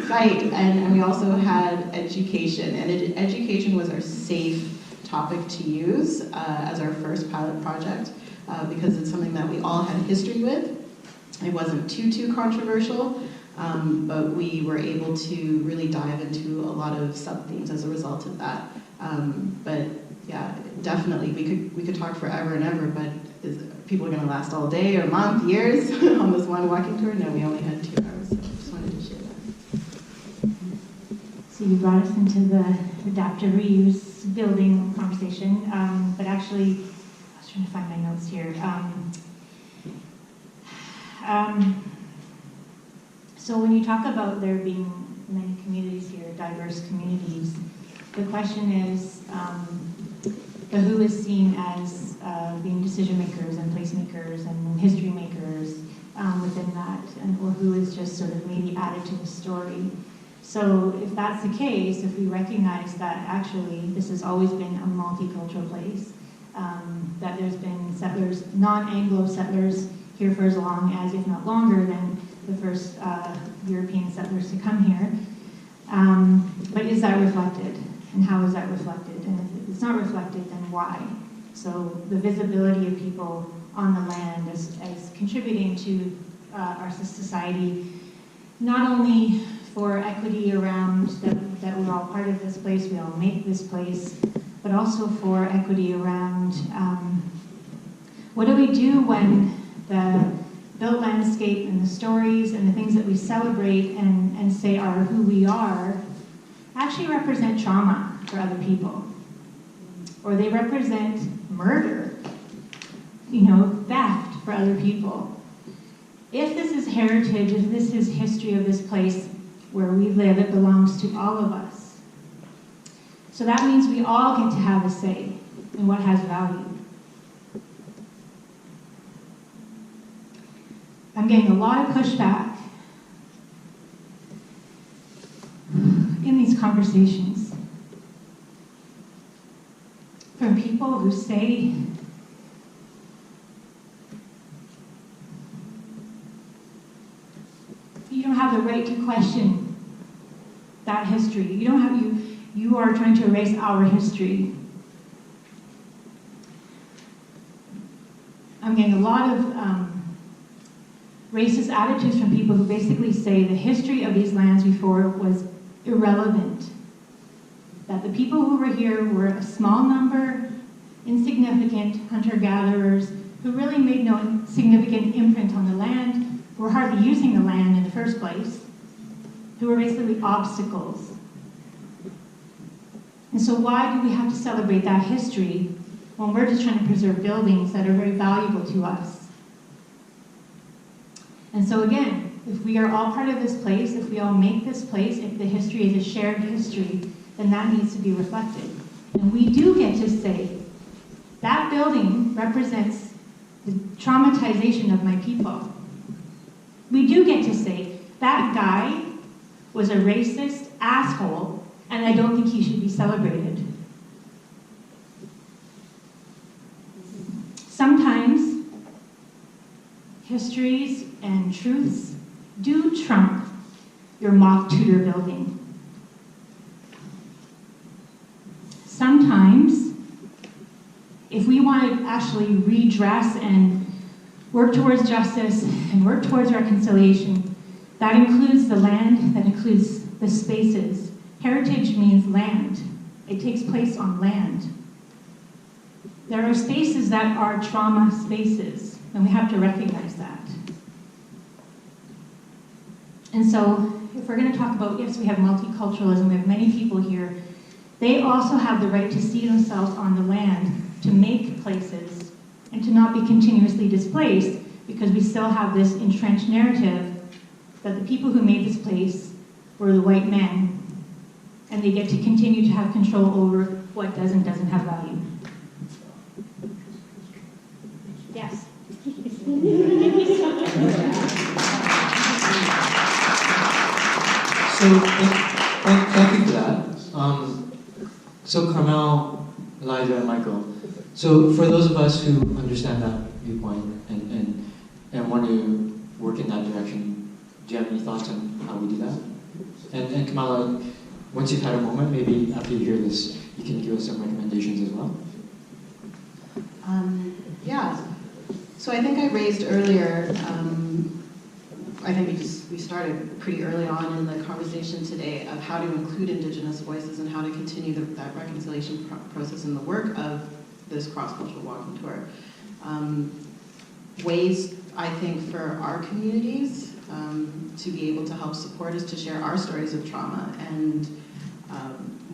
Right, and we also had education, and education was our safe topic to use as our first pilot project because it's something that we all had history with. It wasn't too controversial, but we were able to really dive into a lot of sub-themes as a result of that. But yeah, definitely, we could talk forever and ever, but people are going to last all day or month, years on this one walking tour? No, we only had 2 hours, so I just wanted to share that. So you brought us into the adaptive reuse building conversation, but actually, I was trying to find my notes here. So when you talk about there being many communities here, diverse communities, the question is, the who is seen as being decision makers and placemakers and history makers within that, or who is just sort of maybe added to the story. So if that's the case, if we recognize that actually this has always been a multicultural place, that there's been settlers, non-Anglo settlers here for as long as, if not longer, than the first European settlers to come here. But is that reflected? And how is that reflected? And if it's not reflected, then why? So the visibility of people on the land as contributing to our society, not only for equity around that we're all part of this place, we all make this place, but also for equity around what do we do when the built landscape and the stories and the things that we celebrate and say are who we are actually represent trauma for other people. Or they represent murder, theft for other people. If this is heritage, if this is history of this place where we live, it belongs to all of us. So that means we all get to have a say in what has value. I'm getting a lot of pushback in these conversations from people who say you don't have the right to question that history. You are trying to erase our history. I'm getting a lot of racist attitudes from people who basically say the history of these lands before was irrelevant. That the people who were here were a small number, insignificant hunter-gatherers who really made no significant imprint on the land, who were hardly using the land in the first place, who were basically obstacles. And so why do we have to celebrate that history when we're just trying to preserve buildings that are very valuable to us? And so again, if we are all part of this place, if we all make this place, if the history is a shared history, then that needs to be reflected. And we do get to say, that building represents the traumatization of my people. We do get to say, that guy was a racist asshole, and I don't think he should be celebrated. Sometimes, histories and truths do trump your mock Tudor building. Sometimes, if we want to actually redress and work towards justice and work towards reconciliation, that includes the land, that includes the spaces. Heritage means land. It takes place on land. There are spaces that are trauma spaces, and we have to recognize that. And so, if we're going to talk about, yes, we have multiculturalism, we have many people here, they also have the right to see themselves on the land, to make places, and to not be continuously displaced, because we still have this entrenched narrative that the people who made this place were the white men, and they get to continue to have control over what does and doesn't have value. Yes. So, thank you for that. So Carmel, Elijah, and Michael. So for those of us who understand that viewpoint and want to work in that direction, do you have any thoughts on how we do that? And Kamala, once you've had a moment, maybe after you hear this, you can give us some recommendations as well. Yeah. So I think I raised earlier, I think we started pretty early on in the conversation today of how to include Indigenous voices and how to continue that reconciliation process in the work of this cross-cultural walking tour. Ways, I think, for our communities to be able to help support is to share our stories of trauma. And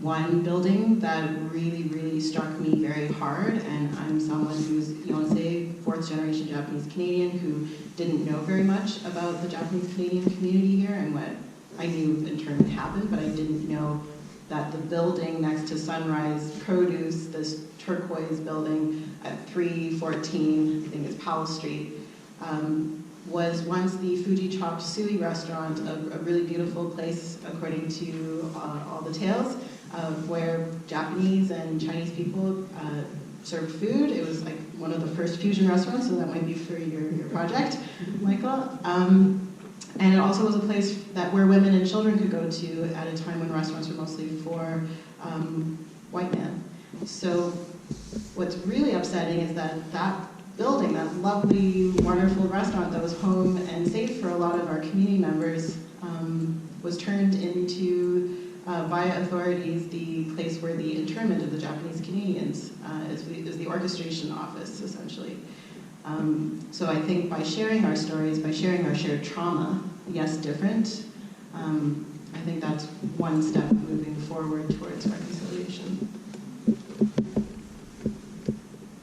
one building that really, really struck me very hard, and I'm someone who's Yonsei, fourth generation Japanese Canadian, who didn't know very much about the Japanese Canadian community here and what I knew internally happened, but I didn't know that the building next to Sunrise Produce, this turquoise building at 314, I think it's Powell Street, was once the Fuji Chopped Suey restaurant, a really beautiful place, according to all the tales, of where Japanese and Chinese people served food. It was like one of the first fusion restaurants, so that might be for your project, Michael. And it also was a place where women and children could go to at a time when restaurants were mostly for white men. So what's really upsetting is that building, that lovely, wonderful restaurant that was home and safe for a lot of our community members, was turned into, by authorities, the place where the internment of the Japanese Canadians is the orchestration office, essentially. So I think by sharing our stories, by sharing our shared trauma, yes, different, I think that's one step moving forward towards reconciliation.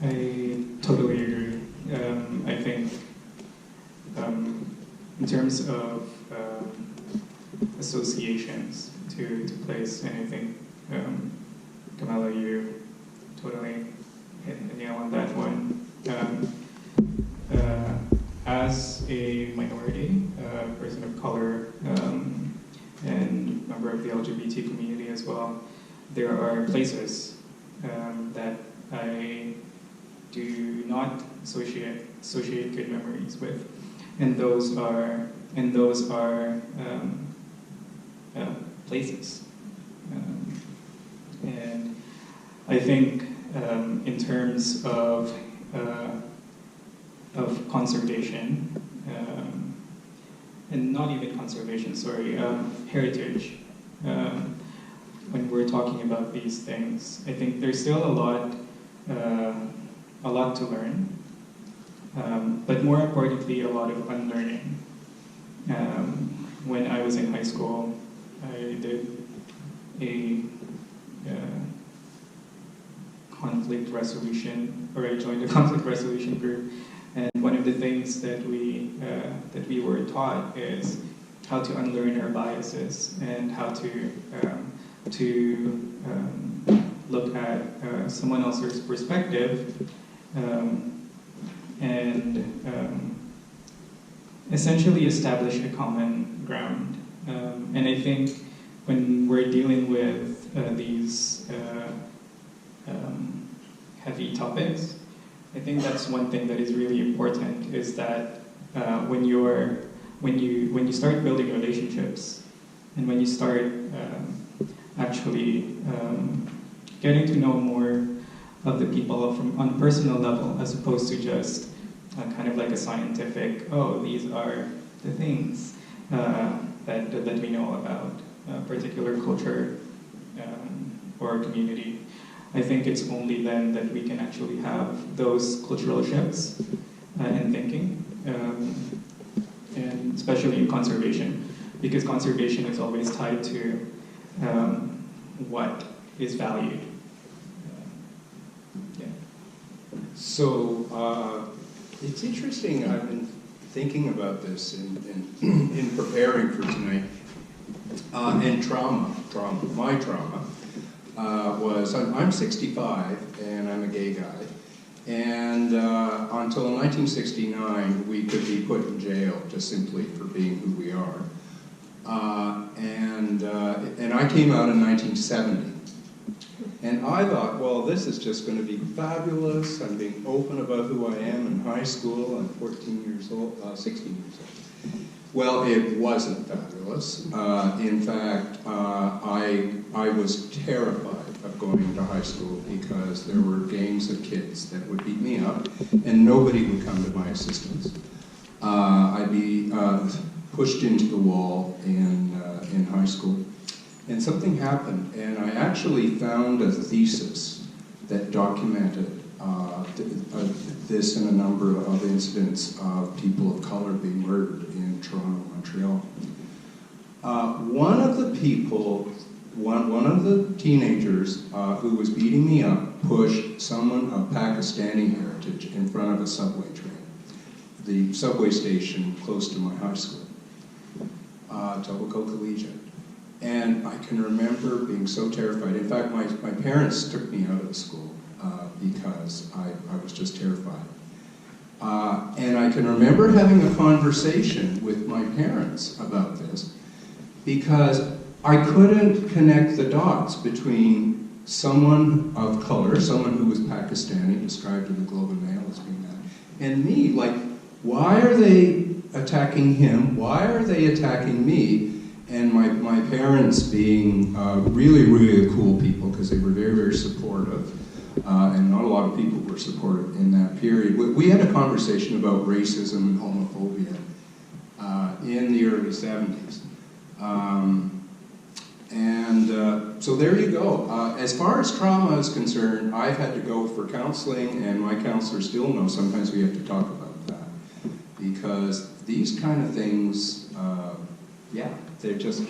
I totally agree. I think in terms of associations to place, and I think Kamala, you totally hit the nail on that one. As a minority, person of color, and member of the LGBT community as well, there are places that I do not associate good memories with, and those are places. And I think in terms of conservation, and not even conservation, sorry, heritage. When we're talking about these things, I think there's still a lot to learn, but more importantly, a lot of unlearning. When I was in high school, I did a conflict resolution, or I joined a conflict resolution group, and one of the things that we were taught is how to unlearn our biases and how to look at someone else's perspective and essentially establish a common ground. And I think when we're dealing with these heavy topics, I think that's one thing that is really important, is that when you start building relationships and when you start actually getting to know more of the people on a personal level, as opposed to just kind of like a scientific, oh, these are the things that we know about a particular culture or community. I think it's only then that we can actually have those cultural shifts in thinking, and especially in conservation, because conservation is always tied to what is valued. Yeah. So it's interesting. I've been thinking about this in preparing for tonight, and trauma. My trauma was I'm 65 and I'm a gay guy, and until 1969 we could be put in jail just simply for being who we are, and I came out in 1970. And I thought, well, this is just going to be fabulous. I'm being open about who I am in high school. I'm 16 years old. Well, it wasn't fabulous. In fact, I was terrified of going to high school because there were gangs of kids that would beat me up, and nobody would come to my assistance. I'd be pushed into the wall in high school, and something happened, and I actually found a thesis that documented this and a number of incidents of people of color being murdered in Toronto, Montreal. One of the people, one of the teenagers who was beating me up pushed someone of Pakistani heritage in front of a subway train, the subway station close to my high school, Tobico Collegiate. And I can remember being so terrified. In fact, my parents took me out of the school because I was just terrified. And I can remember having a conversation with my parents about this because I couldn't connect the dots between someone of color, someone who was Pakistani, described in the Globe and Mail as being that, and me. Like, why are they attacking him? Why are they attacking me? And my parents being really, really cool people, because they were very, very supportive, and not a lot of people were supportive in that period. We had a conversation about racism and homophobia in the early 70s. So there you go. As far as trauma is concerned, I've had to go for counseling, and my counselors still know sometimes we have to talk about that. Because these kind of things, yeah, they just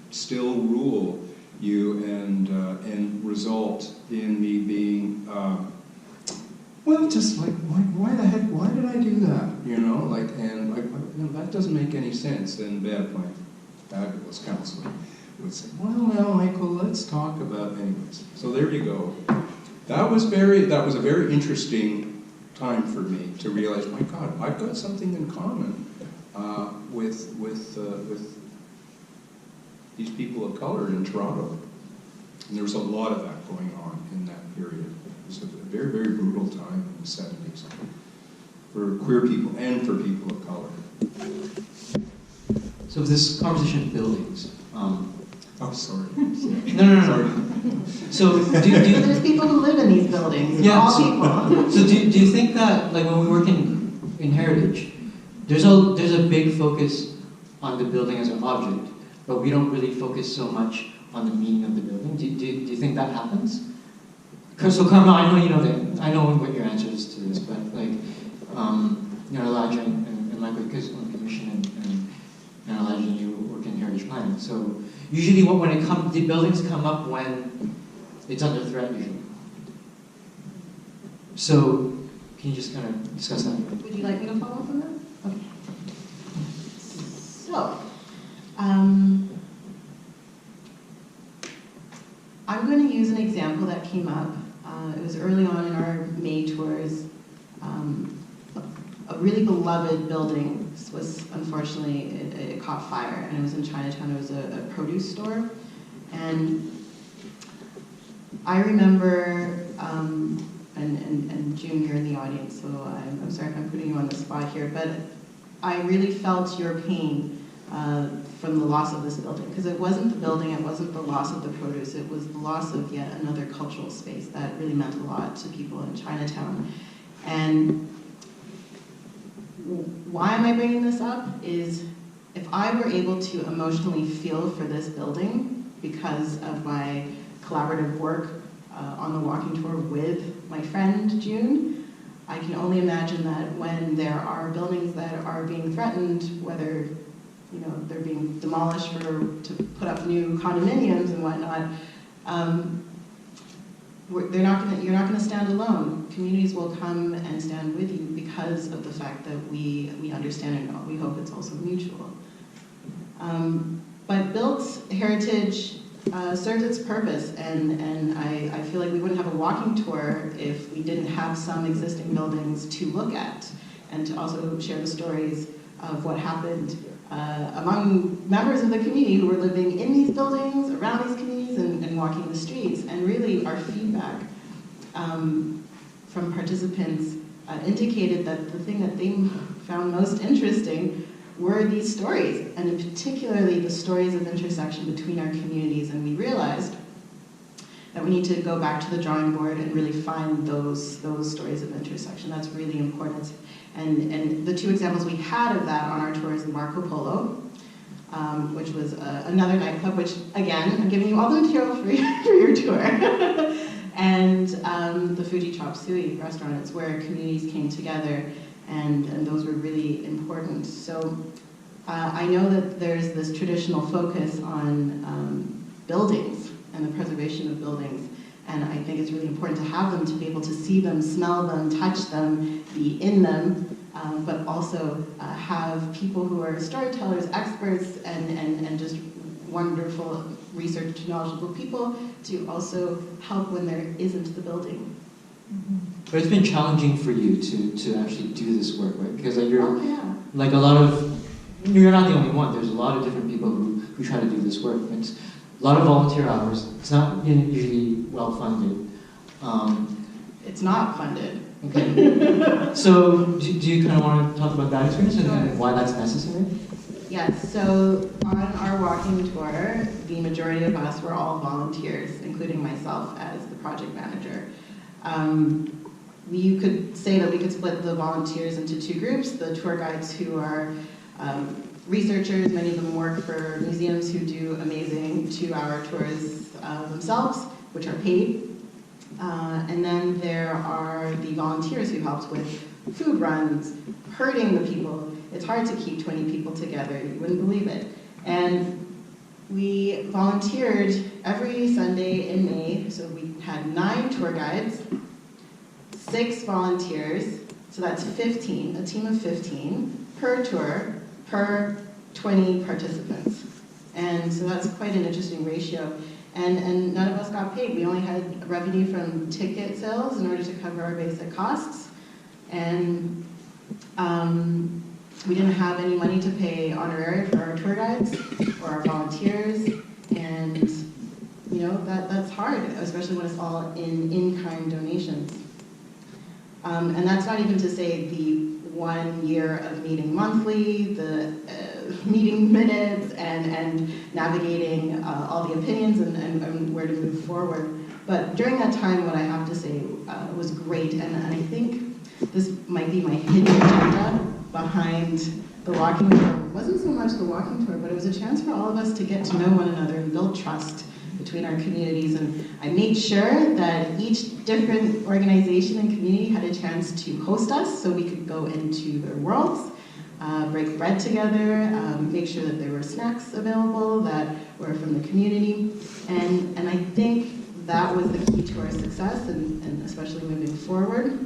still rule you and result in me being, well, just like, why the heck, why did I do that? You know, like, and like, you know, that doesn't make any sense. And Bev, my fabulous counselor, would say, well, now, Michael, let's talk about, anyways. So there you go. That was a very interesting time for me to realize, my God, I've got something in common with these people of color in Toronto. And there was a lot of that going on in that period. It was a very, very brutal time in the 70s for queer people and for people of color. So this conversation of buildings. Oh, sorry. No. So There's people who live in these buildings. Yeah, All so- people. So do you think that, like, when we work in heritage, there's a big focus on the building as an object, but we don't really focus so much on the meaning of the building? Do you think that happens? So Carmel, I know you know that. I know what your answer is to this, but like, you know, Elijah and Michael, because on the commission and Elijah, you work in heritage planning. So usually, when it comes, the buildings come up when it's under threat, usually. So can you just kind of discuss that? Would you like me to follow up on that? Okay. So, I'm going to use an example that came up. It was early on in our May tours. A really beloved building was, unfortunately, it caught fire, and it was in Chinatown. It was a produce store. And I remember, and June, you're in the audience, so I'm sorry if I'm putting you on the spot here, but I really felt your pain from the loss of this building, because it wasn't the building, it wasn't the loss of the produce, it was the loss of yet another cultural space that really meant a lot to people in Chinatown. And why am I bringing this up is, if I were able to emotionally feel for this building because of my collaborative work on the walking tour with my friend June, I can only imagine that when there are buildings that are being threatened, whether they're being demolished to put up new condominiums and whatnot, you're not going to stand alone. Communities will come and stand with you because of the fact that we understand and we hope it's also mutual. But built heritage serves its purpose, and I feel like we wouldn't have a walking tour if we didn't have some existing buildings to look at and to also share the stories of what happened among members of the community who were living in these buildings, around these communities, and walking the streets. And really, our feedback from participants indicated that the thing that they found most interesting were these stories, and in particularly the stories of intersection between our communities. And we realized that we need to go back to the drawing board and really find those stories of intersection. That's really important. And the two examples we had of that on our tour is the Marco Polo, which was another nightclub, which, again, I'm giving you all the material for your tour. And the Fuji Chop Suey restaurant. It's where communities came together, and those were really important. So I know that there's this traditional focus on buildings and the preservation of buildings, and I think it's really important to have them, to be able to see them, smell them, touch them, be in them, but also have people who are storytellers, experts, and just wonderful research knowledgeable people to also help when there isn't the building. But it's been challenging for you to actually do this work, right? Because you're Oh, yeah. like a lot of, you're not the only one. There's a lot of different people who try to do this work. It's a lot of volunteer hours. It's not usually well funded. It's not funded. Okay. So do you kind of want to talk about that experience and why that's necessary? Yes, so on our walking tour, the majority of us were all volunteers, including myself as the project manager. You could say that we could split the volunteers into two groups: the tour guides, who are researchers, many of them work for museums who do amazing 2-hour tours themselves, which are paid. And then there are the volunteers who helped with food runs, herding the people. It's hard to keep 20 people together, you wouldn't believe it. And we volunteered every Sunday in May, so we had 9 tour guides, 6 volunteers, so that's 15, a team of 15 per tour, per 20 participants. And so that's quite an interesting ratio. And none of us got paid. We only had revenue from ticket sales in order to cover our basic costs. And we didn't have any money to pay honorary for our tour guides or our volunteers. And you know, that's hard, especially when it's all in-kind donations. And that's not even to say the 1 year of meeting monthly, the meeting minutes, and navigating all the opinions and where to move forward. But during that time, what I have to say was great, and I think this might be my hidden agenda behind the walking tour. It wasn't so much the walking tour, but it was a chance for all of us to get to know one another and build trust between our communities. And I made sure that each different organization and community had a chance to host us so we could go into their worlds, break bread together, make sure that there were snacks available that were from the community. And I think that was the key to our success, and especially moving forward.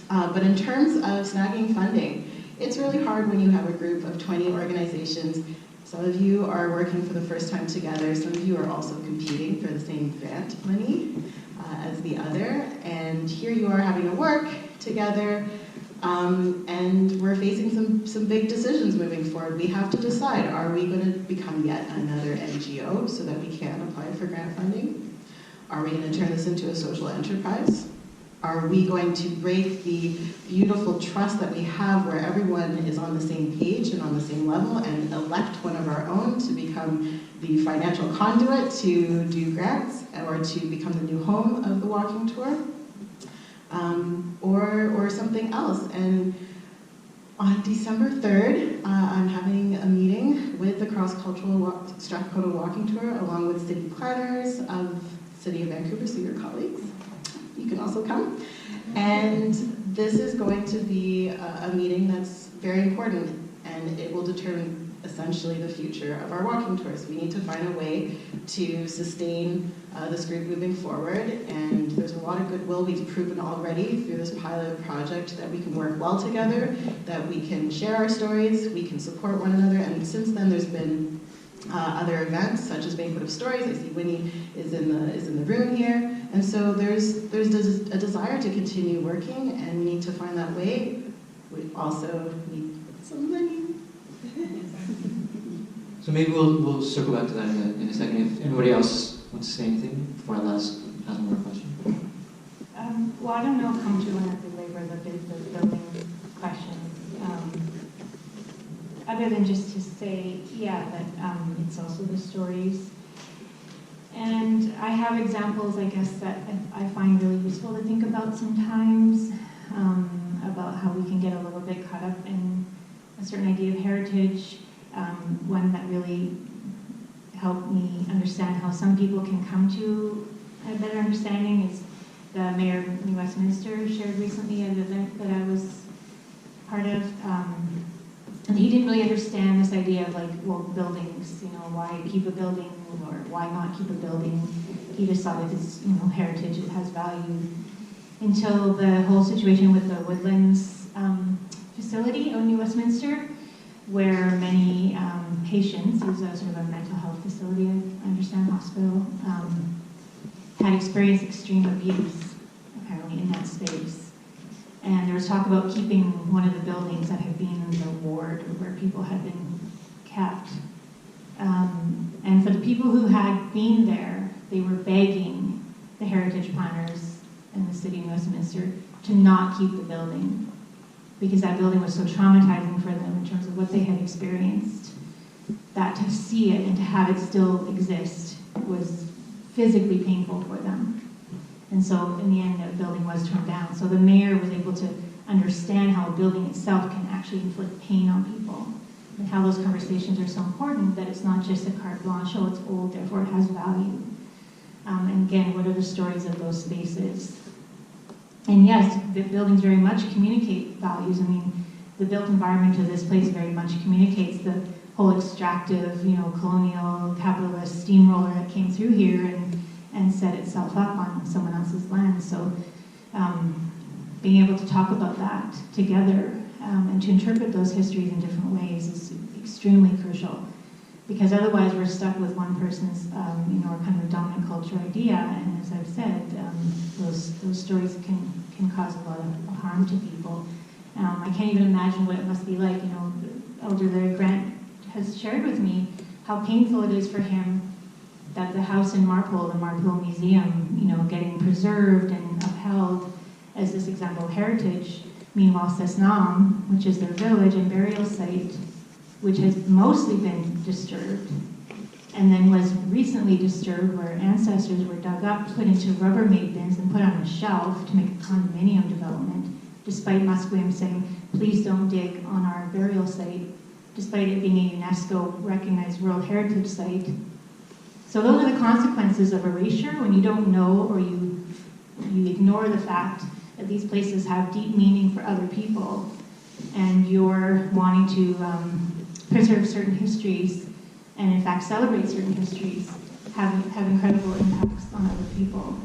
But in terms of snagging funding, it's really hard when you have a group of 20 organizations. Some of you are working for the first time together. Some of you are also competing for the same grant money as the other. And here you are having to work together, and we're facing some big decisions moving forward. We have to decide, are we going to become yet another NGO so that we can apply for grant funding? Are we going to turn this into a social enterprise? Are we going to break the beautiful trust that we have where everyone is on the same page and on the same level and elect one of our own to become the financial conduit to do grants or to become the new home of the walking tour? Or something else. And on December 3rd, I'm having a meeting with the cross-cultural Strathcona Walking Tour along with city planners of the City of Vancouver, so your colleagues. You can also come. And this is going to be a meeting that's very important, and it will determine essentially the future of our walking tours. We need to find a way to sustain this group moving forward, and there's a lot of goodwill we've proven already through this pilot project that we can work well together, that we can share our stories, we can support one another, and since then there's been other events such as Banquet of Stories. I see Winnie is in the room here, and so there's a desire to continue working, and we need to find that way. We also need some money. So maybe we'll circle back to that in a second. If anybody else wants to say anything before I ask one more question. Well, I don't know, come to and belabor the building question. other than just to say, yeah, that it's also the stories. And I have examples, I guess, that I find really useful to think about sometimes, about how we can get a little bit caught up in a certain idea of heritage. One that really helped me understand how some people can come to a better understanding is the mayor of New Westminster shared recently at an event that I was part of. And he didn't really understand this idea of like, well, buildings, why keep a building or why not keep a building. He just thought if it's, heritage, it has value. Until the whole situation with the Woodlands facility in New Westminster, where many patients, it was a sort of a mental health facility, I understand, hospital, had experienced extreme abuse, apparently, in that space. And there was talk about keeping one of the buildings that had been the ward where people had been kept. And for the people who had been there, they were begging the heritage planners in the city of Westminster to not keep the building, because that building was so traumatizing for them in terms of what they had experienced, that to see it and to have it still exist was physically painful for them. And so in the end, the building was torn down. So the mayor was able to understand how a building itself can actually inflict pain on people, and how those conversations are so important, that it's not just a carte blanche, oh, it's old, therefore it has value. And again, what are the stories of those spaces? And yes, the buildings very much communicate values. I mean, the built environment of this place very much communicates the whole extractive, colonial, capitalist steamroller that came through here and set itself up on someone else's land. So being able to talk about that together and to interpret those histories in different ways is extremely crucial. Because otherwise we're stuck with one person's, kind of dominant culture idea, and as I've said, those stories can cause a lot of harm to people. I can't even imagine what it must be like. Elder Larry Grant has shared with me how painful it is for him that the house in Marpole, the Marpole Museum, getting preserved and upheld as this example of heritage. Meanwhile, Cessnam, which is their village and burial site, which has mostly been disturbed, and then was recently disturbed, where ancestors were dug up, put into Rubbermaid bins, and put on a shelf to make a condominium development, despite Musqueam saying, please don't dig on our burial site, despite it being a UNESCO recognized World Heritage Site. So those are the consequences of erasure, when you don't know or you ignore the fact that these places have deep meaning for other people, and you're wanting to preserve certain histories, and in fact celebrate certain histories, have incredible impacts on other people.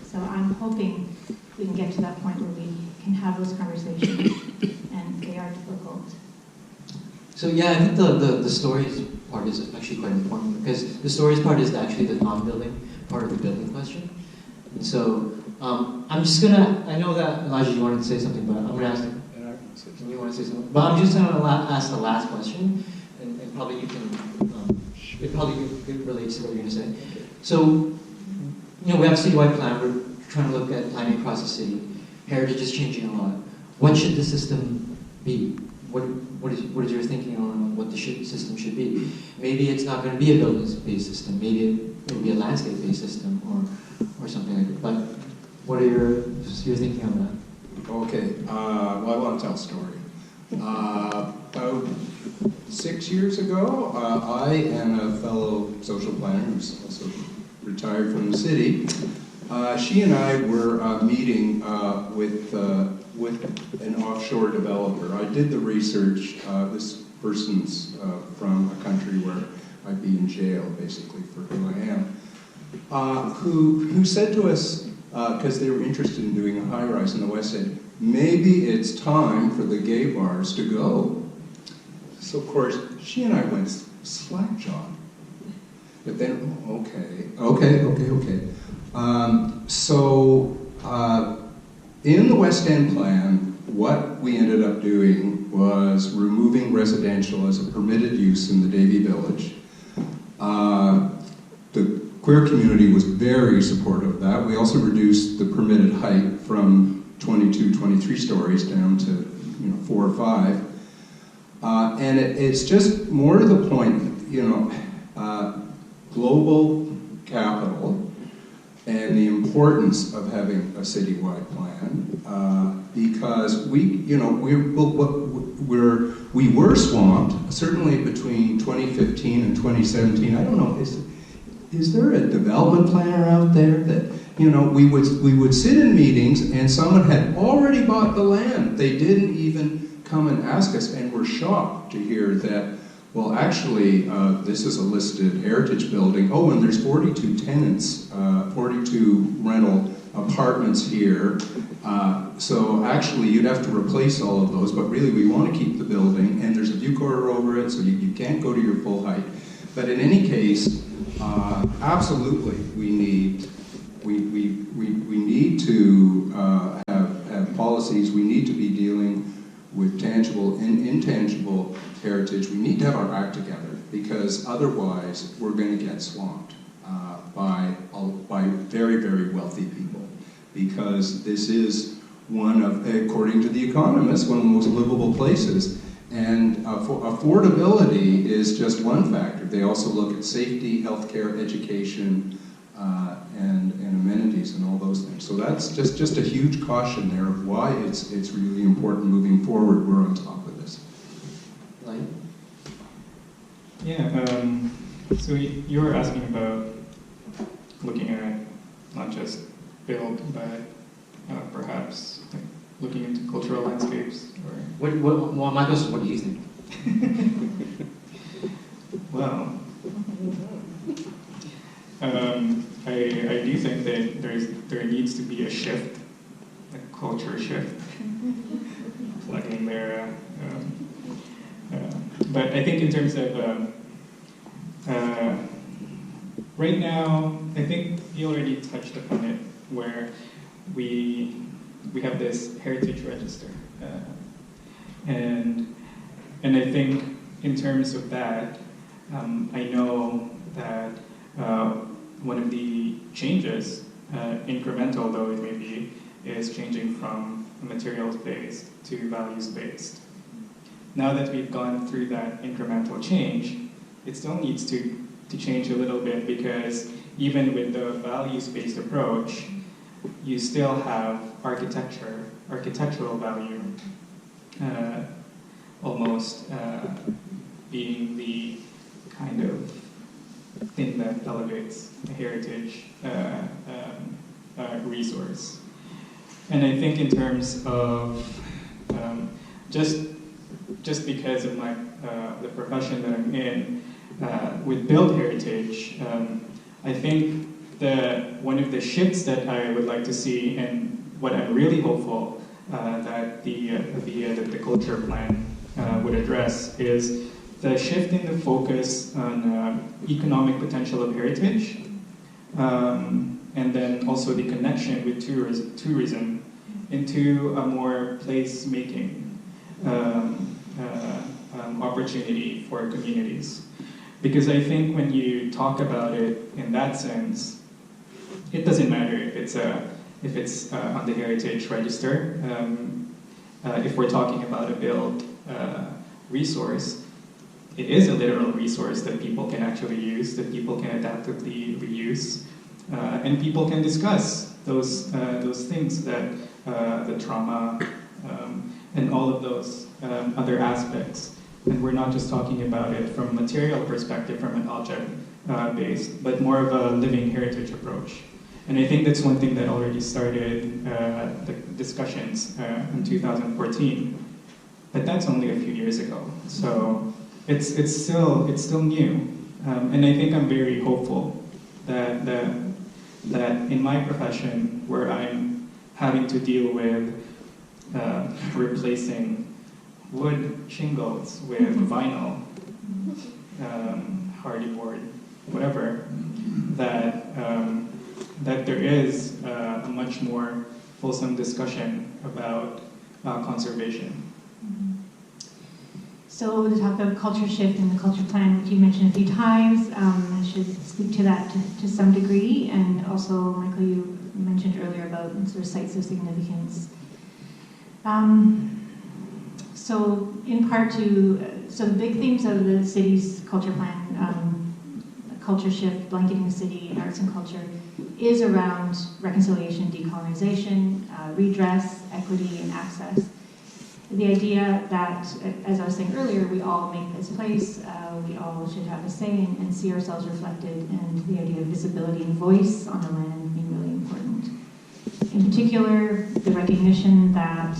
So I'm hoping we can get to that point where we can have those conversations, and they are difficult. So yeah, I think the stories part is actually quite important, because the stories part is actually the non-building part of the building question. And so I'm just gonna, I know that Elijah, you wanted to say something, but I'm gonna ask, you want to say something? But I'm just gonna ask the last question, and probably you can, it relates to what you're gonna say. So, we have a citywide plan, we're trying to look at planning across the city. Heritage is changing a lot. What should the system be? What is your thinking on what the system should be? Maybe it's not going to be a buildings-based system. Maybe it will be a landscape-based system or something like that. But what are your thinking on that? Okay, well, I want to tell a story. About 6 years ago, I and a fellow social planner who's also retired from the city, she and I were meeting with an offshore developer. I did the research. This person's from a country where I'd be in jail, basically, for who I am, who said to us, because they were interested in doing a high-rise in the West End, maybe it's time for the gay bars to go. So, of course, she and I went slack-jawed. But then, okay. In the West End plan, what we ended up doing was removing residential as a permitted use in the Davie Village. The queer community was very supportive of that. We also reduced the permitted height from 22, 23 stories down to 4 or 5. And it's just more to the point, you know, global capital and the importance of having a citywide plan, because we were swamped, certainly between 2015 and 2017. I don't know, is there a development planner out there that, you know, we would sit in meetings and someone had already bought the land. They didn't even come and ask us, and we're shocked to hear that, well, actually, this is a listed heritage building. Oh, and there's 42 tenants, 42 rental apartments here. So actually, you'd have to replace all of those, but really, we want to keep the building, and there's a view corridor over it, so you can't go to your full height. But in any case, absolutely, we need to have policies. We need to be dealing with tangible and intangible heritage. We need to have our act together, because otherwise we're going to get swamped by very, very wealthy people, because this is one of, according to The Economist, one of the most livable places. And affordability is just one factor. They also look at safety, healthcare, education, and amenities and all those things. So that's just a huge caution there of why it's really important moving forward. We're on top of this. Like? Yeah, so you were asking about looking at not just build, but perhaps like looking into cultural landscapes, or... Well, my question, what do you think? Well, I do think that there needs to be a shift, a culture shift, plugging there. But I think in terms of right now, I think you already touched upon it, where we have this heritage register, and I think in terms of that, I know that one of the changes, incremental though it may be, is changing from materials-based to values-based. Now that we've gone through that incremental change, it still needs to change a little bit, because even with the values-based approach, you still have architectural value, almost being the kind of thing that elevates a heritage resource. And I think in terms of just because of my the profession that I'm in, with build heritage, I think one of the shifts that I would like to see, and what I'm really hopeful that the culture plan would address, is the shift in the focus on economic potential of heritage, and then also the connection with tourism into a more place-making opportunity for communities. Because I think when you talk about it in that sense, it doesn't matter if it's on the heritage register. If we're talking about a build resource, it is a literal resource that people can actually use, that people can adaptively reuse, and people can discuss those things, that the trauma and all of those other aspects. And we're not just talking about it from a material perspective, from an object based, but more of a living heritage approach. And I think that's one thing that already started the discussions in 2014, but that's only a few years ago. So it's still new, and I think I'm very hopeful that in my profession, where I'm having to deal with replacing wood shingles with vinyl, hardy board, whatever, that there is a much more fulsome discussion about conservation. So the topic of culture shift and the culture plan, which you mentioned a few times, I should speak to that to some degree. And also, Michael, you mentioned earlier about sort of sites of significance. So in part so the big themes of the city's culture plan, culture shift, blanketing the city, arts and culture, is around reconciliation, decolonization, redress, equity, and access. The idea that, as I was saying earlier, we all make this place, we all should have a say and see ourselves reflected, and the idea of visibility and voice on the land being really important. In particular, the recognition that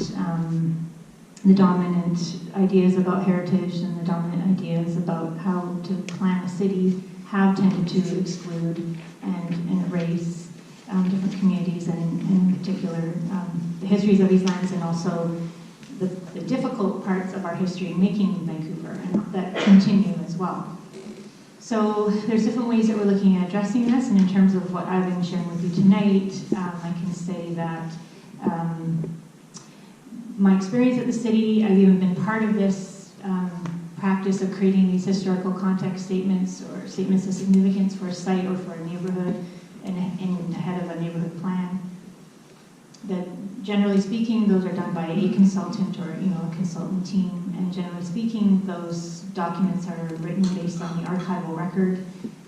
the dominant ideas about heritage and the dominant ideas about how to plan a city have tended to exclude and erase different communities, and in particular the histories of these lands, and also the difficult parts of our history in making Vancouver, and that continue as well. So there's different ways that we're looking at addressing this, and in terms of what I've been sharing with you tonight, I can say that my experience at the city, I've even been part of this practice of creating these historical context statements or statements of significance for a site or for a neighborhood and ahead of a neighborhood plan. That generally speaking, those are done by a consultant or a consultant team, and generally speaking, those documents are written based on the archival record.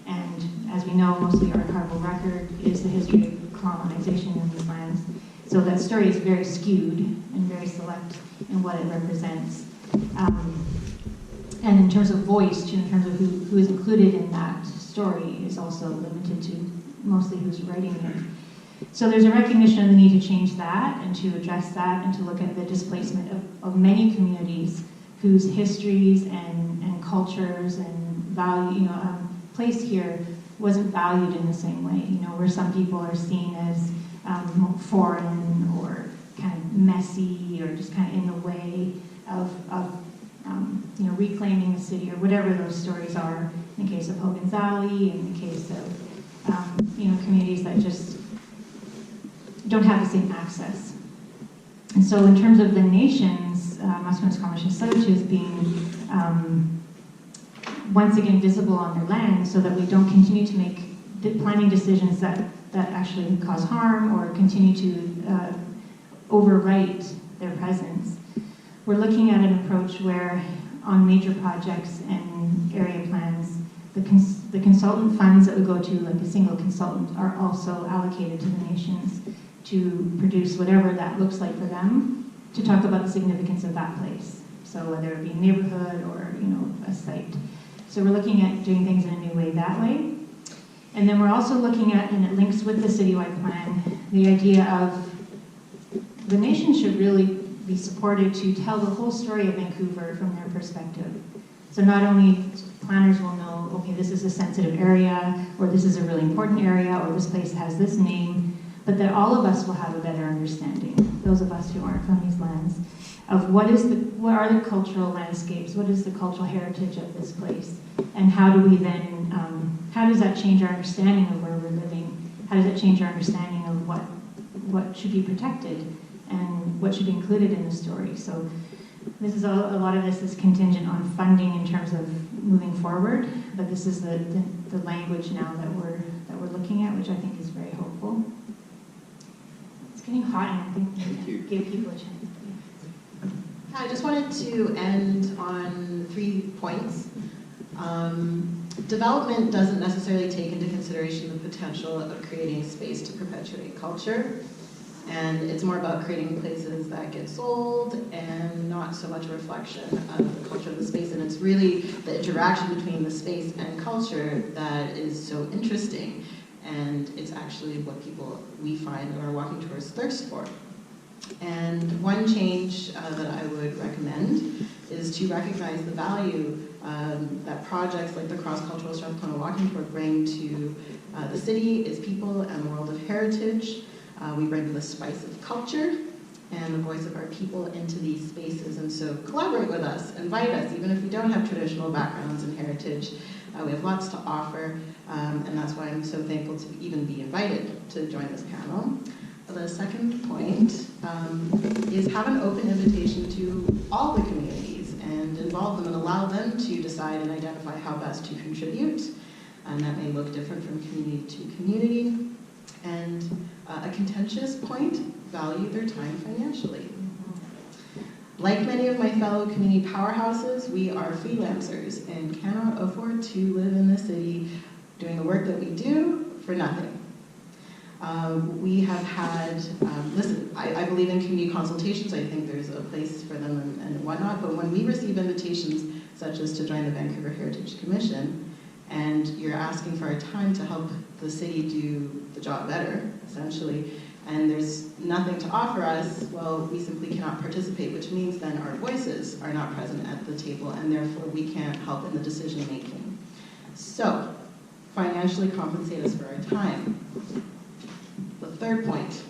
And as we know, most of the archival record is the history of colonization in these lands. So that story is very skewed and very select in what it represents. And in terms of voice, in terms of who is included in that story, is also limited to mostly who's writing it. So there's a recognition of the need to change that and to address that and to look at the displacement of many communities whose histories and cultures and value, place here wasn't valued in the same way. Where some people are seen as foreign or kind of messy or just kind of in the way of reclaiming the city, or whatever those stories are. In the case of Hogan's Alley, in the case of communities that just don't have the same access. And so in terms of the nations, Masculine Squamish and Tsleil-Waututh being once again visible on their land, so that we don't continue to make planning decisions that actually cause harm or continue to overwrite their presence. We're looking at an approach where on major projects and area plans, the consultant funds that would go to like a single consultant are also allocated to the nations to produce whatever that looks like for them, to talk about the significance of that place. So whether it be a neighborhood or a site. So we're looking at doing things in a new way that way. And then we're also looking at, and it links with the citywide plan, the idea of the nation should really be supported to tell the whole story of Vancouver from their perspective. So not only planners will know, okay, this is a sensitive area, or this is a really important area, or this place has this name, but that all of us will have a better understanding, those of us who aren't from these lands, of what are the cultural landscapes, what is the cultural heritage of this place, and how do we then, how does that change our understanding of where we're living? How does it change our understanding of what should be protected and what should be included in the story? So this is a lot of this is contingent on funding in terms of moving forward, but this is the language now that we're looking at, which I think is very hopeful. It's getting hot, and I think we give people a chance. I just wanted to end on 3 points. Development doesn't necessarily take into consideration the potential of creating space to perpetuate culture. And it's more about creating places that get sold and not so much a reflection of the culture of the space. And it's really the interaction between the space and culture that is so interesting. And it's actually what we find that are walking towards thirst for. And one change that I would recommend is to recognize the value that projects like the Cross-Cultural Strathcona Walking Tour bring to the city, its people, and the world of heritage. We bring the spice of culture and the voice of our people into these spaces, and so collaborate with us, invite us, even if we don't have traditional backgrounds in heritage. We have lots to offer, and that's why I'm so thankful to even be invited to join this panel. The second point is have an open invitation to all the communities and involve them and allow them to decide and identify how best to contribute. And that may look different from community to community. And a contentious point, value their time financially. Like many of my fellow community powerhouses, we are freelancers and cannot afford to live in the city doing the work that we do for nothing. We have had, listen, I believe in community consultations. I think there's a place for them and whatnot, but when we receive invitations such as to join the Vancouver Heritage Commission, and you're asking for our time to help the city do the job better, essentially, and there's nothing to offer us, well, we simply cannot participate, which means then our voices are not present at the table, and therefore we can't help in the decision making. So, financially compensate us for our time. The third point,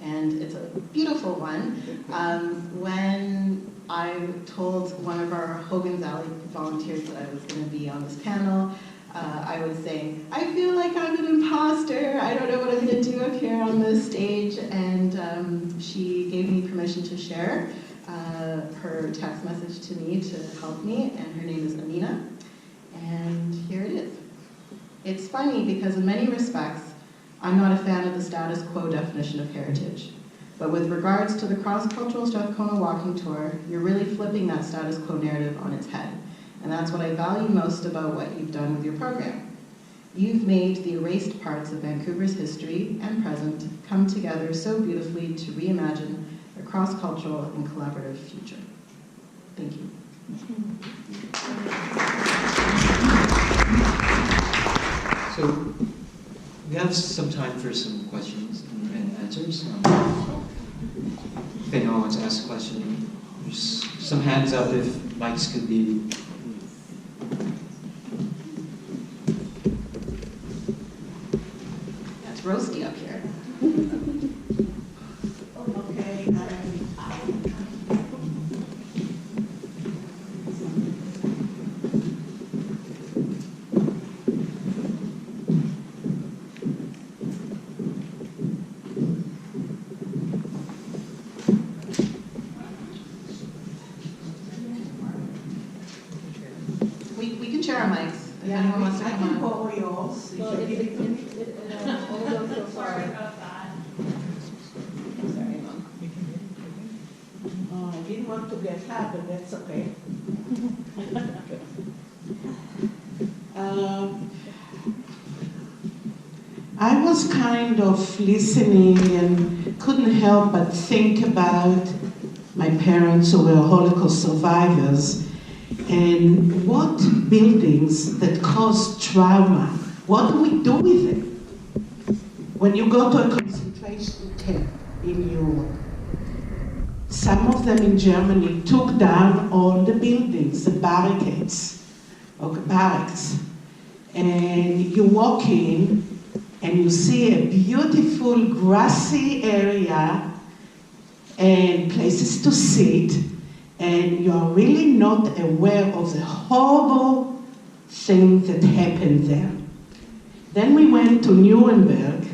and it's a beautiful one, when I told one of our Hogan's Alley volunteers that I was going to be on this panel, I was saying, I feel like I'm an imposter, I don't know what I'm going to do up here on this stage, and she gave me permission to share her text message to me to help me, and her name is Amina, and here it is. It's funny because in many respects, I'm not a fan of the status quo definition of heritage. But with regards to the cross-cultural Strathcona walking tour, you're really flipping that status quo narrative on its head. And that's what I value most about what you've done with your program. You've made the erased parts of Vancouver's history and present come together so beautifully to reimagine a cross-cultural and collaborative future. Thank you. So we have some time for some questions and answers. If anyone wants to ask a question, there's some hands up if mics could be. It's roasty up here. Okay, We can share our mics. If anyone wants to I come can on. borrow yours. Sorry about that. Sorry, Mom. Oh, I didn't want to get hurt, but that's okay. I was kind of listening and couldn't help but think about my parents who were Holocaust survivors and what buildings that cause trauma, what do we do with them? When you go to a concentration camp in Europe, some of them in Germany took down all the buildings, the barricades, or barracks, and you walk in and you see a beautiful grassy area and places to sit, and you are really not aware of the horrible thing that happened there. Then we went to Nuremberg,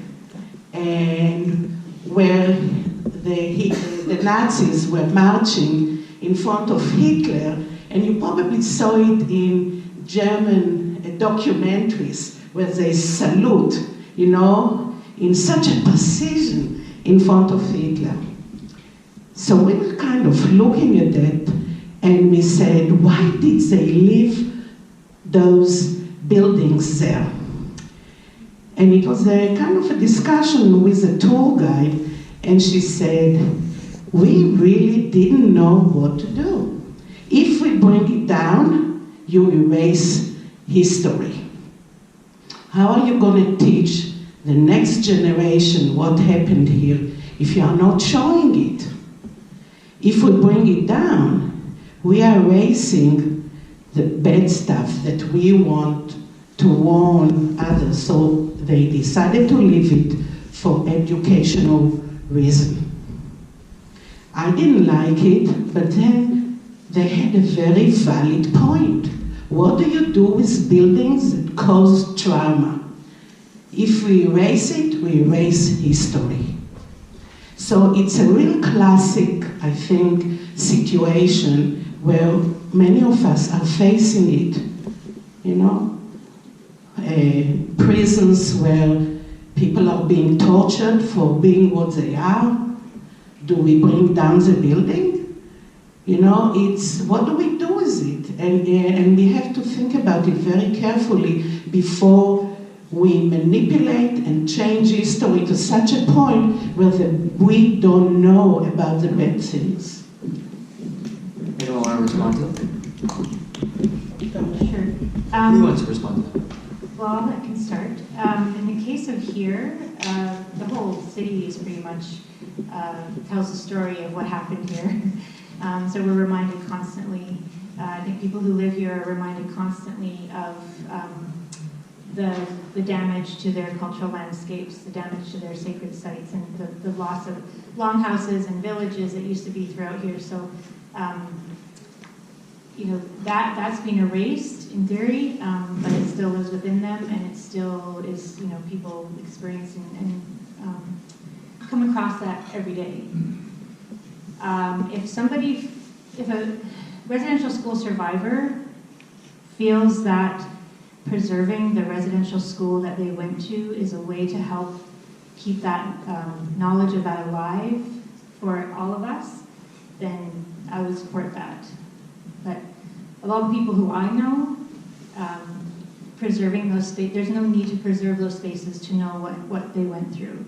and where the Nazis were marching in front of Hitler, and you probably saw it in German documentaries where they salute, you know, in such a precision in front of Hitler. So we were kind of looking at that, and we said, why did they leave those buildings there? And it was a kind of a discussion with a tour guide, and she said, we really didn't know what to do. If we bring it down, you erase history. How are you going to teach the next generation what happened here if you are not showing it? If we bring it down, we are erasing the bad stuff that we want to warn others, so they decided to leave it for educational reason. I didn't like it, but then they had a very valid point. What do you do with buildings that cause trauma? If we erase it, we erase history. So it's a real classic, I think, situation where many of us are facing it, you know? Prisons where people are being tortured for being what they are. Do we bring down the building? You know, it's what do we do with it? And we have to think about it very carefully before we manipulate and change history to such a point where we don't know about the bad things. Anyone want to respond to that? Sure. Who wants to respond to that? Well, I can start. In the case of here, the whole city is pretty much tells the story of what happened here. So we're reminded constantly, I think people who live here are reminded constantly of the damage to their cultural landscapes, the damage to their sacred sites, and the loss of longhouses and villages that used to be throughout here. So, you know, that's been erased in theory, but it still lives within them, and it still is, you know, people experience and come across that every day. If a residential school survivor feels that preserving the residential school that they went to is a way to help keep that knowledge of that alive for all of us, then I would support that. But a lot of people who I know, preserving those spaces, there's no need to preserve those spaces to know what they went through.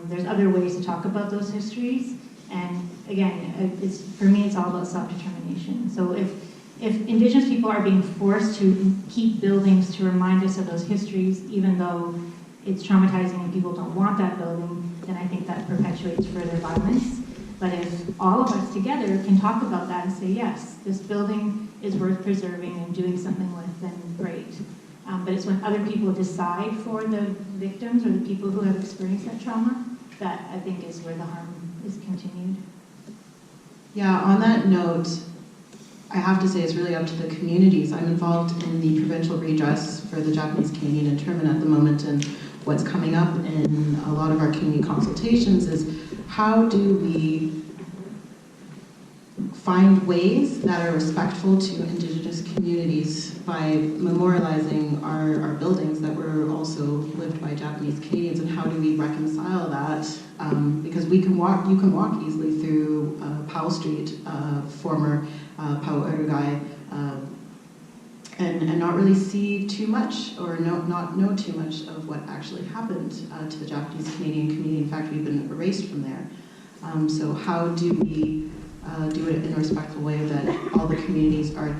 There's other ways to talk about those histories, and again, for me, it's all about self-determination. So if Indigenous people are being forced to keep buildings to remind us of those histories, even though it's traumatizing and people don't want that building, then I think that perpetuates further violence. But if all of us together can talk about that and say, yes, this building is worth preserving and doing something with, then great. But it's when other people decide for the victims or the people who have experienced that trauma that I think is where the harm is continued. Yeah, on that note, I have to say it's really up to the communities. I'm involved in the provincial redress for the Japanese Canadian internment at the moment, and what's coming up in a lot of our community consultations is how do we find ways that are respectful to Indigenous communities by memorializing our buildings that were also lived by Japanese Canadians, and how do we reconcile that? Because you can walk easily through Powell Street, former Pau Uruguay, and not really see too much or not know too much of what actually happened to the Japanese Canadian community. In fact, we've been erased from there. So how do we do it in a respectful way that all the communities are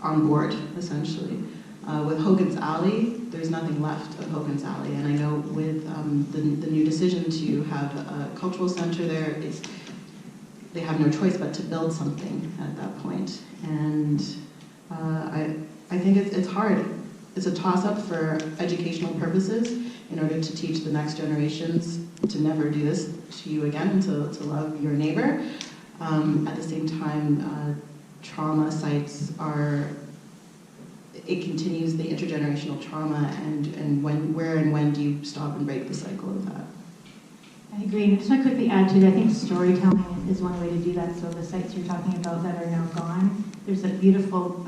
on board, essentially? With Hogan's Alley, there's nothing left of Hogan's Alley, and I know with the new decision to have a cultural center there, they have no choice but to build something at that point. And I think it's hard. It's a toss-up for educational purposes in order to teach the next generations to never do this to you again and to love your neighbor. At the same time, trauma sites it continues the intergenerational trauma, and where and when do you stop and break the cycle of that? I agree. And I just want to quickly add to that, I think storytelling is one way to do that. So the sites you're talking about that are now gone, there's a beautiful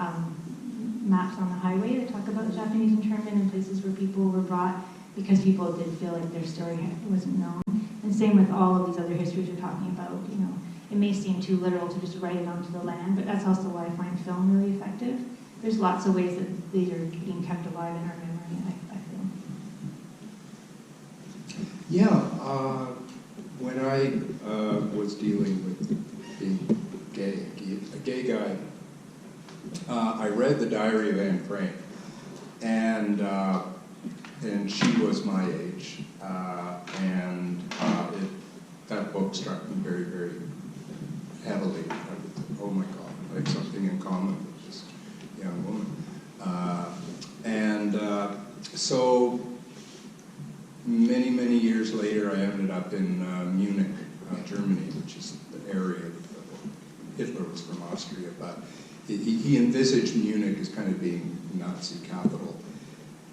maps on the highway that talk about the Japanese internment and places where people were brought because people did feel like their story wasn't known. And same with all of these other histories you're talking about. You know, it may seem too literal to just write it onto the land, but that's also why I find film really effective. There's lots of ways that these are being kept alive in our memory, I feel. Yeah, when I was dealing with being gay, a gay guy, I read the Diary of Anne Frank, and she was my age, and that book struck me very, very heavily. Oh my God, like something in common with this young woman. So many, many years later, I ended up in Munich, Germany, which is the area Hitler was from Austria, but he envisaged Munich as kind of being Nazi capital.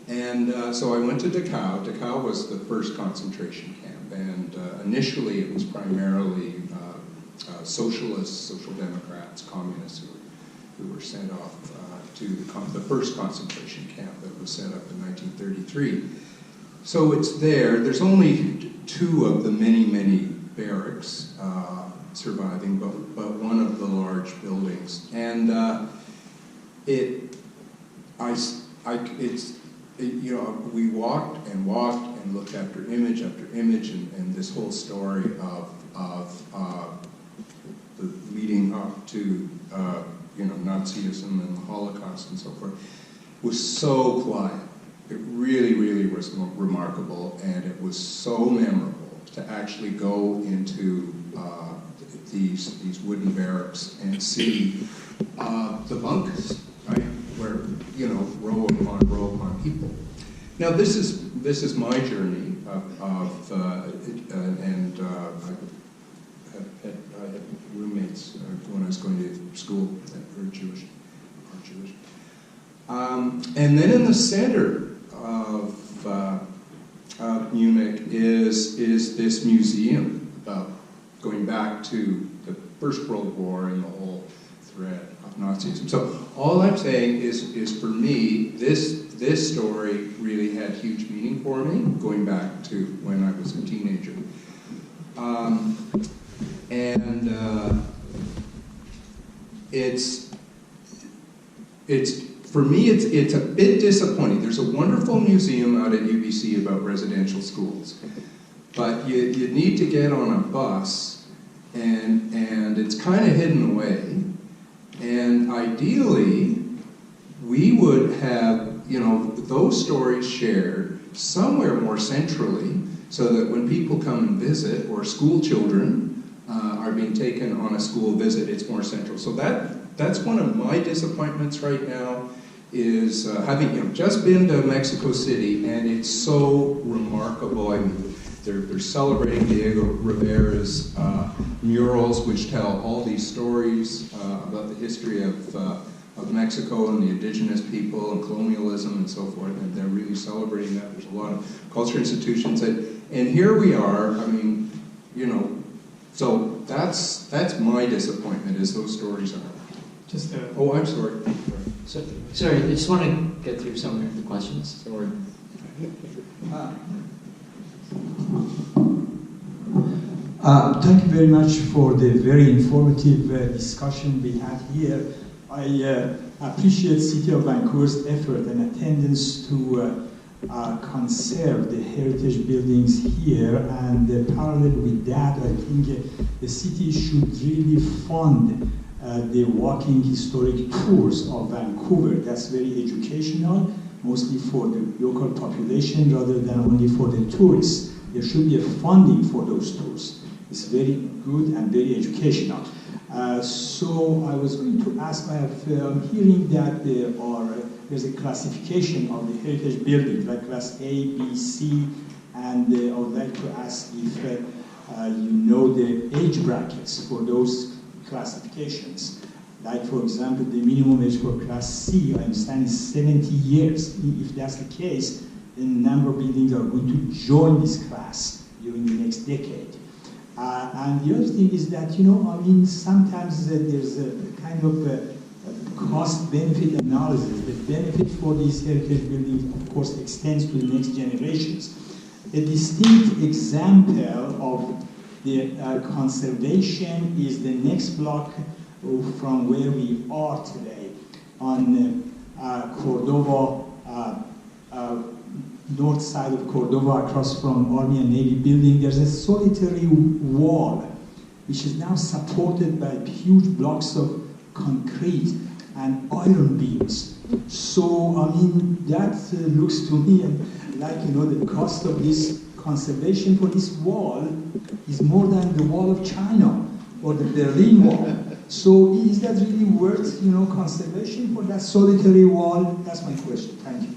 And so I went to Dachau. Dachau was the first concentration camp, and initially it was primarily socialists, social democrats, communists who were sent off to the first concentration camp that was set up in 1933. So it's there. There's only 2 of the many, many barracks, surviving, but one of the large buildings. And we walked and looked after image, and this whole story of the leading up to Nazism and the Holocaust and so forth was so quiet. It really, really was remarkable, and it was so memorable to actually go into these wooden barracks and see the bunkers, right, where row upon people. Now this is my journey and I had roommates when I was going to school that were Jewish. And then in the center of Munich is this museum about going back to the First World War and the whole thread of Nazism. So all I'm saying is for me, this story really had huge meaning for me, going back to when I was a teenager. For me, it's a bit disappointing. There's a wonderful museum out at UBC about residential schools, but you need to get on a bus, and it's kind of hidden away. And ideally, we would have those stories shared somewhere more centrally, so that when people come and visit, or school children are being taken on a school visit, it's more central. So that's one of my disappointments right now, is having just been to Mexico City, and it's so remarkable. I mean, they're celebrating Diego Rivera's murals, which tell all these stories about the history of Mexico and the indigenous people and colonialism and so forth, and they're really celebrating that. There's a lot of culture institutions, and here we are. I mean, so that's my disappointment, is those stories are. Oh, I'm sorry. Sorry, I just want to get through some of the questions. Sorry. Thank you very much for the very informative discussion we had here. I appreciate City of Vancouver's effort and attendance to conserve the heritage buildings here, and parallel with that, I think the city should really fund the walking historic tours of Vancouver. That's very educational, mostly for the local population rather than only for the tourists. There should be a funding for those tours. It's very good and very educational. So I was going to ask, I'm hearing that there's a classification of the heritage buildings, like class A, B, C, and I would like to ask if you know the age brackets for those classifications. Like, for example, the minimum age for class C, I understand, is 70 years. If that's the case, then a number of buildings are going to join this class during the next decade. And the other thing is that, sometimes there's a kind of cost-benefit analysis. The benefit for these heritage buildings, of course, extends to the next generations. A distinct example of the conservation is the next block from where we are today on Cordova, north side of Cordova, across from Army and Navy building. There's a solitary wall which is now supported by huge blocks of concrete and iron beams. So, that looks to me like, the cost of this conservation for this wall is more than the wall of China or the Berlin Wall. So is that really worth, conservation for that solitary wall? That's my question. Thank you.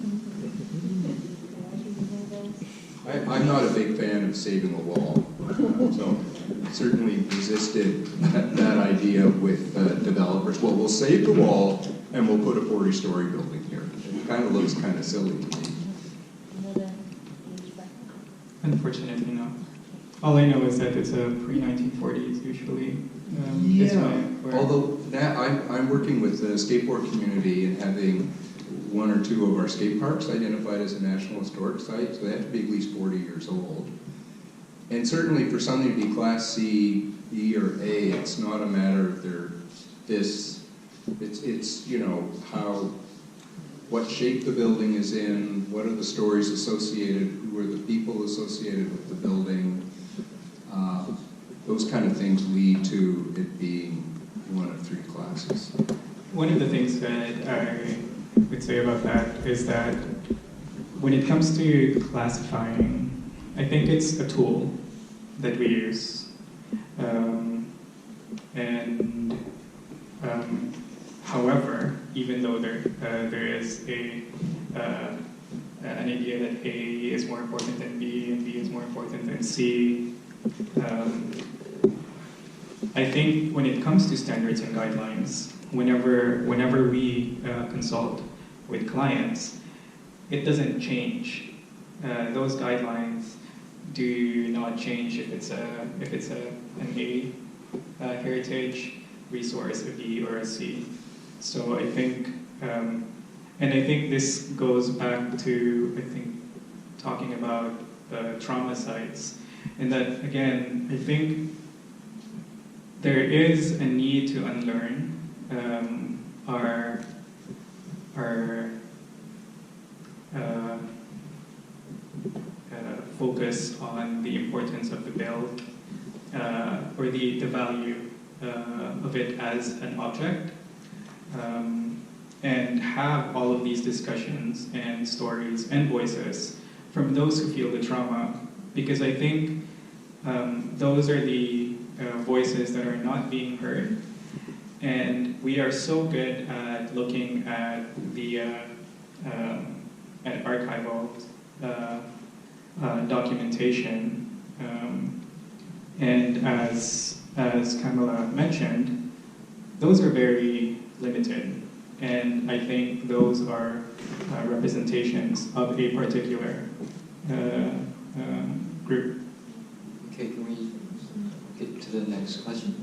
I'm not a big fan of saving a wall, so certainly resisted that idea with developers. Well, we'll save the wall and we'll put a 40-story building here. It kind of looks kind of silly to me. Unfortunately, no. All I know is that it's a pre-1940s usually. Although now I'm working with the skateboard community and having one or two of our skate parks identified as a National Historic Site, so they have to be at least 40 years old. And certainly for something to be Class C, E, or A, it's not a matter of it's you know, what shape the building is in, what are the stories associated, who are the people associated with the building. Those kind of things lead to it being one of 3 classes. One of the things that I would say about that is that when it comes to classifying, I think it's a tool that we use. However, even though there is an idea that A is more important than B and B is more important than C, I think when it comes to standards and guidelines, whenever we consult with clients, it doesn't change. Those guidelines do not change if it's an A heritage resource, a B or a C. So I think, and I think this goes back to talking about trauma sites, and that again I think there is a need to unlearn our focus on the importance of the build or the value of it as an object, and have all of these discussions and stories and voices from those who feel the trauma, because I think those are the voices that are not being heard. And we are so good at looking at the at archival documentation, and as Kamala mentioned, those are very limited, and I think those are representations of a particular group. Okay, can we get to the next question?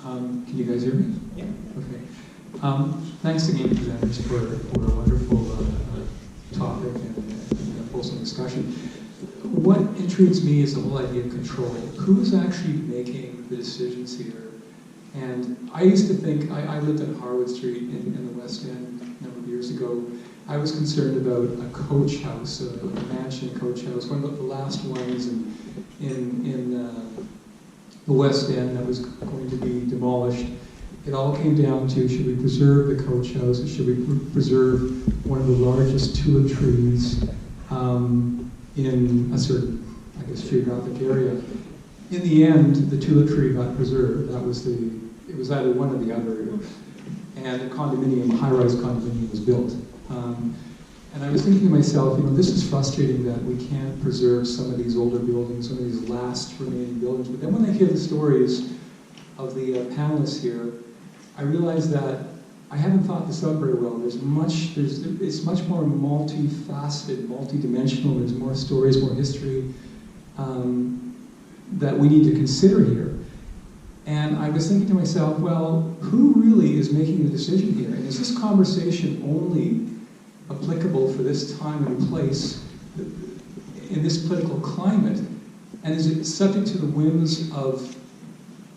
Can you guys hear me? Yeah. Okay. Thanks again, presenters, for a wonderful topic and a fulsome discussion. What intrigues me is the whole idea of control. Who's actually making the decisions here? And I used to think, I lived on Harwood Street in the West End a number of years ago. I was concerned about a coach house, a mansion coach house, one of the last ones in the West End that was going to be demolished. It all came down to, should we preserve the coach house, or should we preserve one of the largest tulip trees in a certain, I guess, geographic area? In the end, the tulip tree got preserved. It was either one or the other. And a condominium, a high-rise condominium was built. And I was thinking to myself, this is frustrating that we can't preserve some of these older buildings, some of these last remaining buildings. But then when I hear the stories of the panelists here, I realize that I haven't thought this out very well. It's much more multifaceted, multidimensional. There's more stories, more history that we need to consider here. And I was thinking to myself, well, who really is making the decision here? And is this conversation only applicable for this time and place in this political climate? And is it subject to the whims of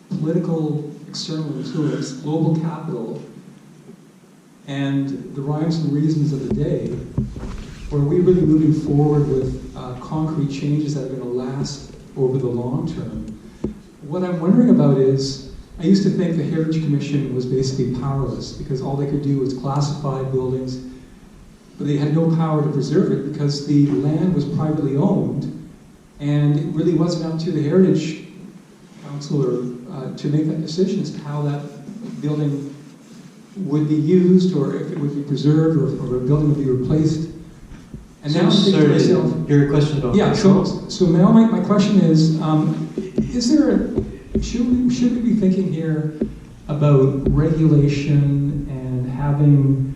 political external influence, global capital, and the rhymes and reasons of the day? Or are we really moving forward with concrete changes that are going to last over the long term? What I'm wondering about is, I used to think the Heritage Commission was basically powerless because all they could do was classify buildings, but they had no power to preserve it because the land was privately owned, and it really wasn't up to the Heritage Council to make that decision as to how that building would be used, or if it would be preserved, or a building would be replaced. And now I'm thinking to myself, your question about control. So now my question is should we be thinking here about regulation and having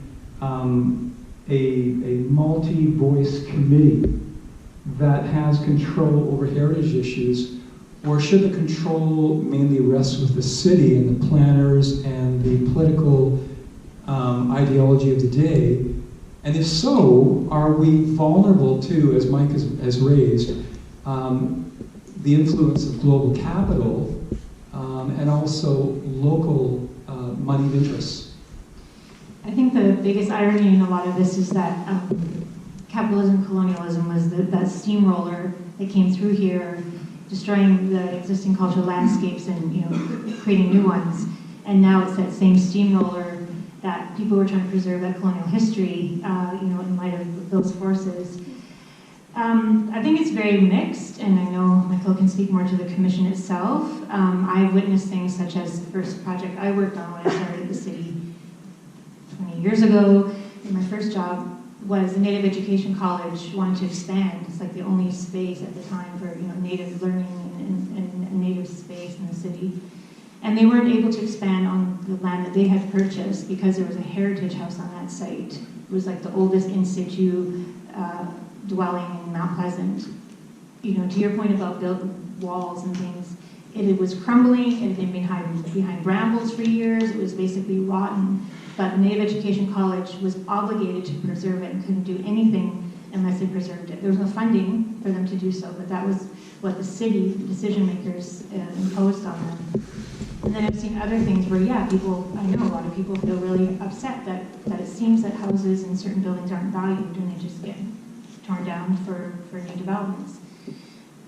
a multi-voice committee that has control over heritage issues, or should the control mainly rest with the city and the planners and the political ideology of the day? And if so, are we vulnerable to, as Mike has raised, the influence of global capital, and also local moneyed interests. I think the biggest irony in a lot of this is that capitalism, colonialism was that steamroller that came through here, destroying the existing cultural landscapes and creating new ones. And now it's that same steamroller that people were trying to preserve that colonial history, in light of those forces. I think it's very mixed, and I know Michael can speak more to the commission itself. I've witnessed things such as the first project I worked on when I started the city 20 years ago. And my first job was a Native Education College wanted to expand. It's like the only space at the time for Native learning and Native space in the city. And they weren't able to expand on the land that they had purchased because there was a heritage house on that site. It was like the oldest in situ dwelling in Mount Pleasant. To your point about built walls and things, it was crumbling. It had been behind brambles for years. It was basically rotten. But the Native Education College was obligated to preserve it and couldn't do anything unless they preserved it. There was no funding for them to do so, but that was what the city decision makers imposed on them. And then I've seen other things where, I know a lot of people feel really upset that it seems that houses and certain buildings aren't valued and they just get torn down for new developments.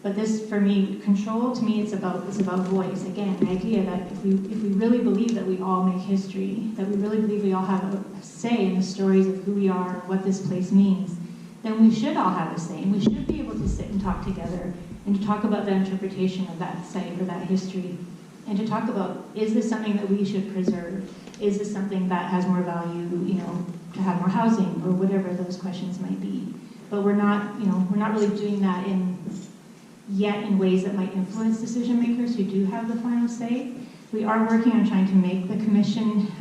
But this, for me, control, to me, it's about voice. Again, the idea that if we really believe that we all make history, that we really believe we all have a say in the stories of who we are and what this place means, then we should all have a say, and we should be able to sit and talk together and to talk about the interpretation of that site or that history, and to talk about, is this something that we should preserve? Is this something that has more value, to have more housing, or whatever those questions might be? But we're not really doing that in ways that might influence decision makers who do have the final say. We are working on trying to make the commission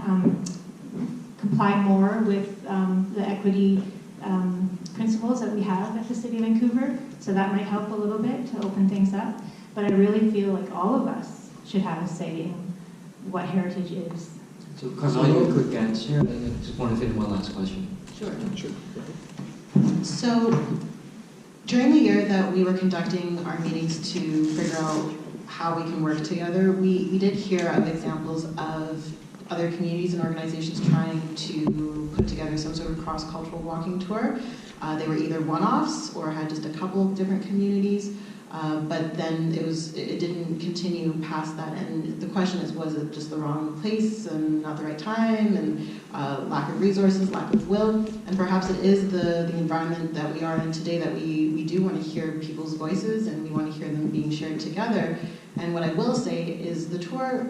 comply more with the equity principles that we have at the City of Vancouver, so that might help a little bit to open things up. But I really feel like all of us should have a say in what heritage is. So, Carmela, a quick answer. I just want to fit in one last question. Sure. So, during the year that we were conducting our meetings to figure out how we can work together, we did hear of examples of other communities and organizations trying to put together some sort of cross-cultural walking tour. They were either one-offs or had just a couple of different communities, but then it didn't continue past that. And the question is, was it just the wrong place and not the right time, and lack of resources, lack of will? And perhaps it is the environment that we are in today that we do want to hear people's voices and we want to hear them being shared together. And what I will say is the tour,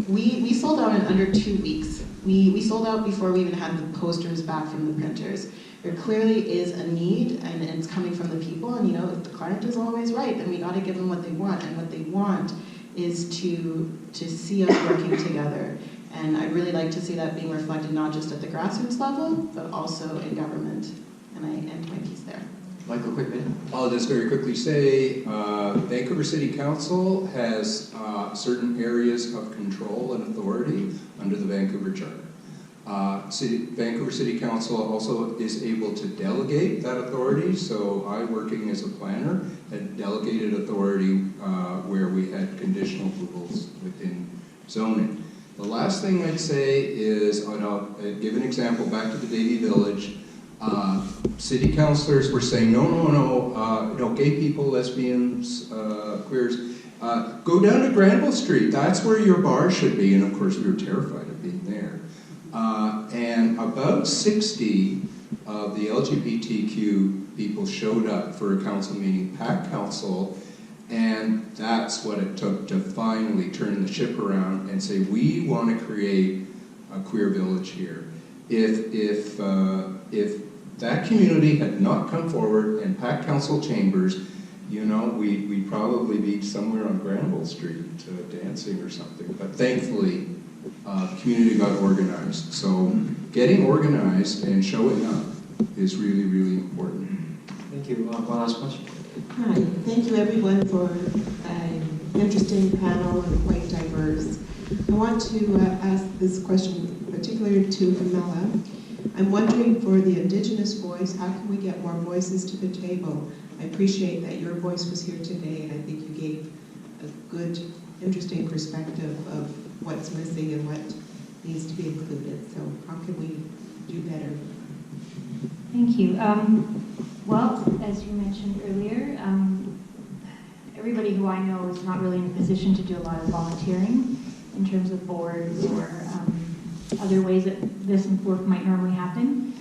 we sold out in under 2 weeks. We sold out before we even had the posters back from the printers. There clearly is a need, and it's coming from the people, and if the client is always right, then we got to give them what they want, and what they want is to see us working together. And I'd really like to see that being reflected not just at the grassroots level, but also in government. And I end my piece there. Michael, quick minute. I'll just very quickly say, Vancouver City Council has certain areas of control and authority under the Vancouver Charter. Vancouver City Council also is able to delegate that authority, so I, working as a planner, had delegated authority where we had conditional approvals within zoning. The last thing I'd say is, and I'll give an example back to the Davie Village. City councillors were saying, no, gay people, lesbians, queers, go down to Granville Street, that's where your bar should be, and of course we were terrified of being there. And about 60 of the LGBTQ people showed up for a council meeting, packed council, and that's what it took to finally turn the ship around and say, we want to create a queer village here. If that community had not come forward and packed council chambers, we'd probably be somewhere on Granville Street dancing or something. But thankfully, the community got organized. So getting organized and showing up is really, really important. Thank you. One last question. Hi, thank you everyone for an interesting panel and quite diverse. I want to ask this question particularly to Camilla. I'm wondering for the Indigenous voice, how can we get more voices to the table? I appreciate that your voice was here today, and I think you gave a good, interesting perspective of what's missing and what needs to be included. So how can we do better? Thank you. Well, as you mentioned earlier, everybody who I know is not really in a position to do a lot of volunteering in terms of boards or other ways that this work might normally happen.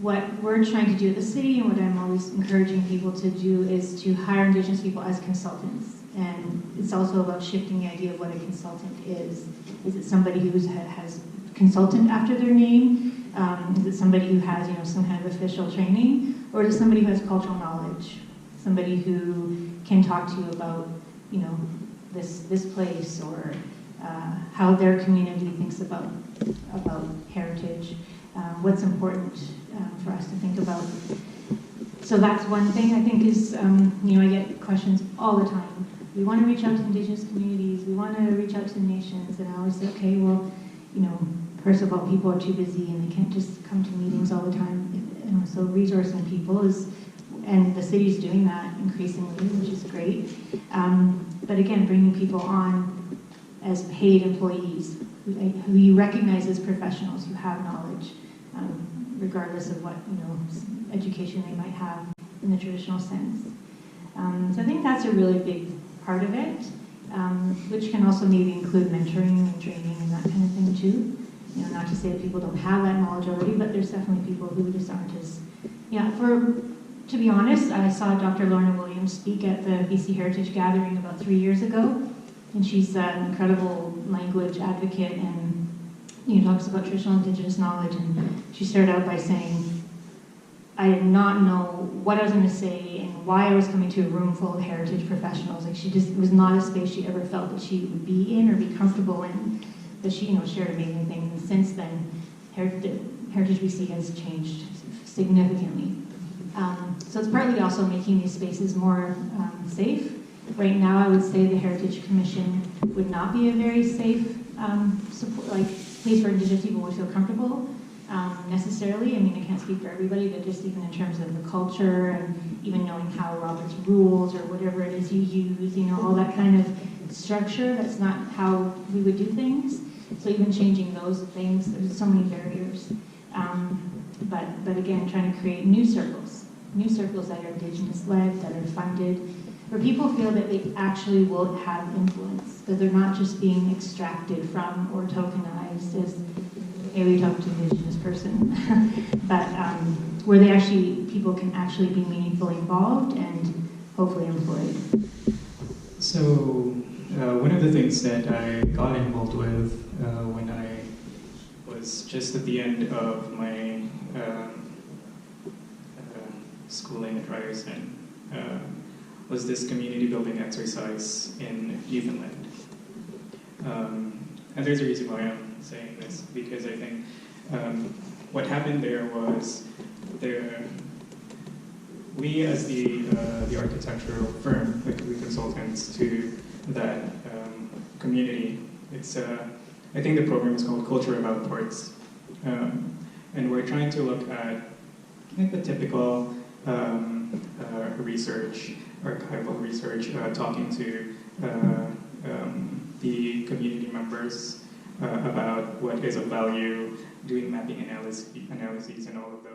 What we're trying to do at the city, and what I'm always encouraging people to do, is to hire Indigenous people as consultants. And it's also about shifting the idea of what a consultant is. Is it somebody who has consultant after their name? Is it somebody who has, some kind of official training? Or is it somebody who has cultural knowledge? Somebody who can talk to you about, this place, or how their community thinks about heritage, what's important for us to think about. So that's one thing I think is, I get questions all the time. We want to reach out to Indigenous communities, we want to reach out to the nations, and I always say, okay, well, first of all, people are too busy and they can't just come to meetings all the time. So resourcing people is, and the city's doing that increasingly, which is great. But again, bringing people on as paid employees who you recognize as professionals who have knowledge, regardless of what education they might have in the traditional sense. So I think that's a really big part of it, which can also maybe include mentoring and training and that kind of thing too. Not to say that people don't have that knowledge already, but there's definitely people who just aren't as, to be honest, I saw Dr. Lorna Williams speak at the BC Heritage Gathering about 3 years ago, and she's an incredible language advocate and talks about traditional Indigenous knowledge, and she started out by saying, I did not know what I was going to say and why I was coming to a room full of heritage professionals. Like, it was not a space she ever felt that she would be in or be comfortable in. That she, shared amazing things. And since then, Heritage BC has changed significantly. So it's partly also making these spaces more safe. Right now, I would say the Heritage Commission would not be a very safe place for Indigenous people to feel comfortable necessarily. I mean, I can't speak for everybody, but just even in terms of the culture and even knowing how Robert's rules or whatever it is you use, all that kind of structure, that's not how we would do things. So even changing those things, there's so many barriers. But again, trying to create new circles that are Indigenous-led, that are funded, where people feel that they actually will have influence, that they're not just being extracted from or tokenized as, hey, we talk to an Indigenous person, but where people can actually be meaningfully involved and hopefully employed. So one of the things that I got involved with when I was just at the end of my schooling at Ryerson was this community building exercise in Newfoundland. And there's a reason why I'm saying this, because I think what happened there was we as the architectural firm, like we consultants to that community, I think the program is called Culture About Ports. And we're trying to look at the typical research, archival research, talking to the community members about what is of value, doing mapping analyses and all of those.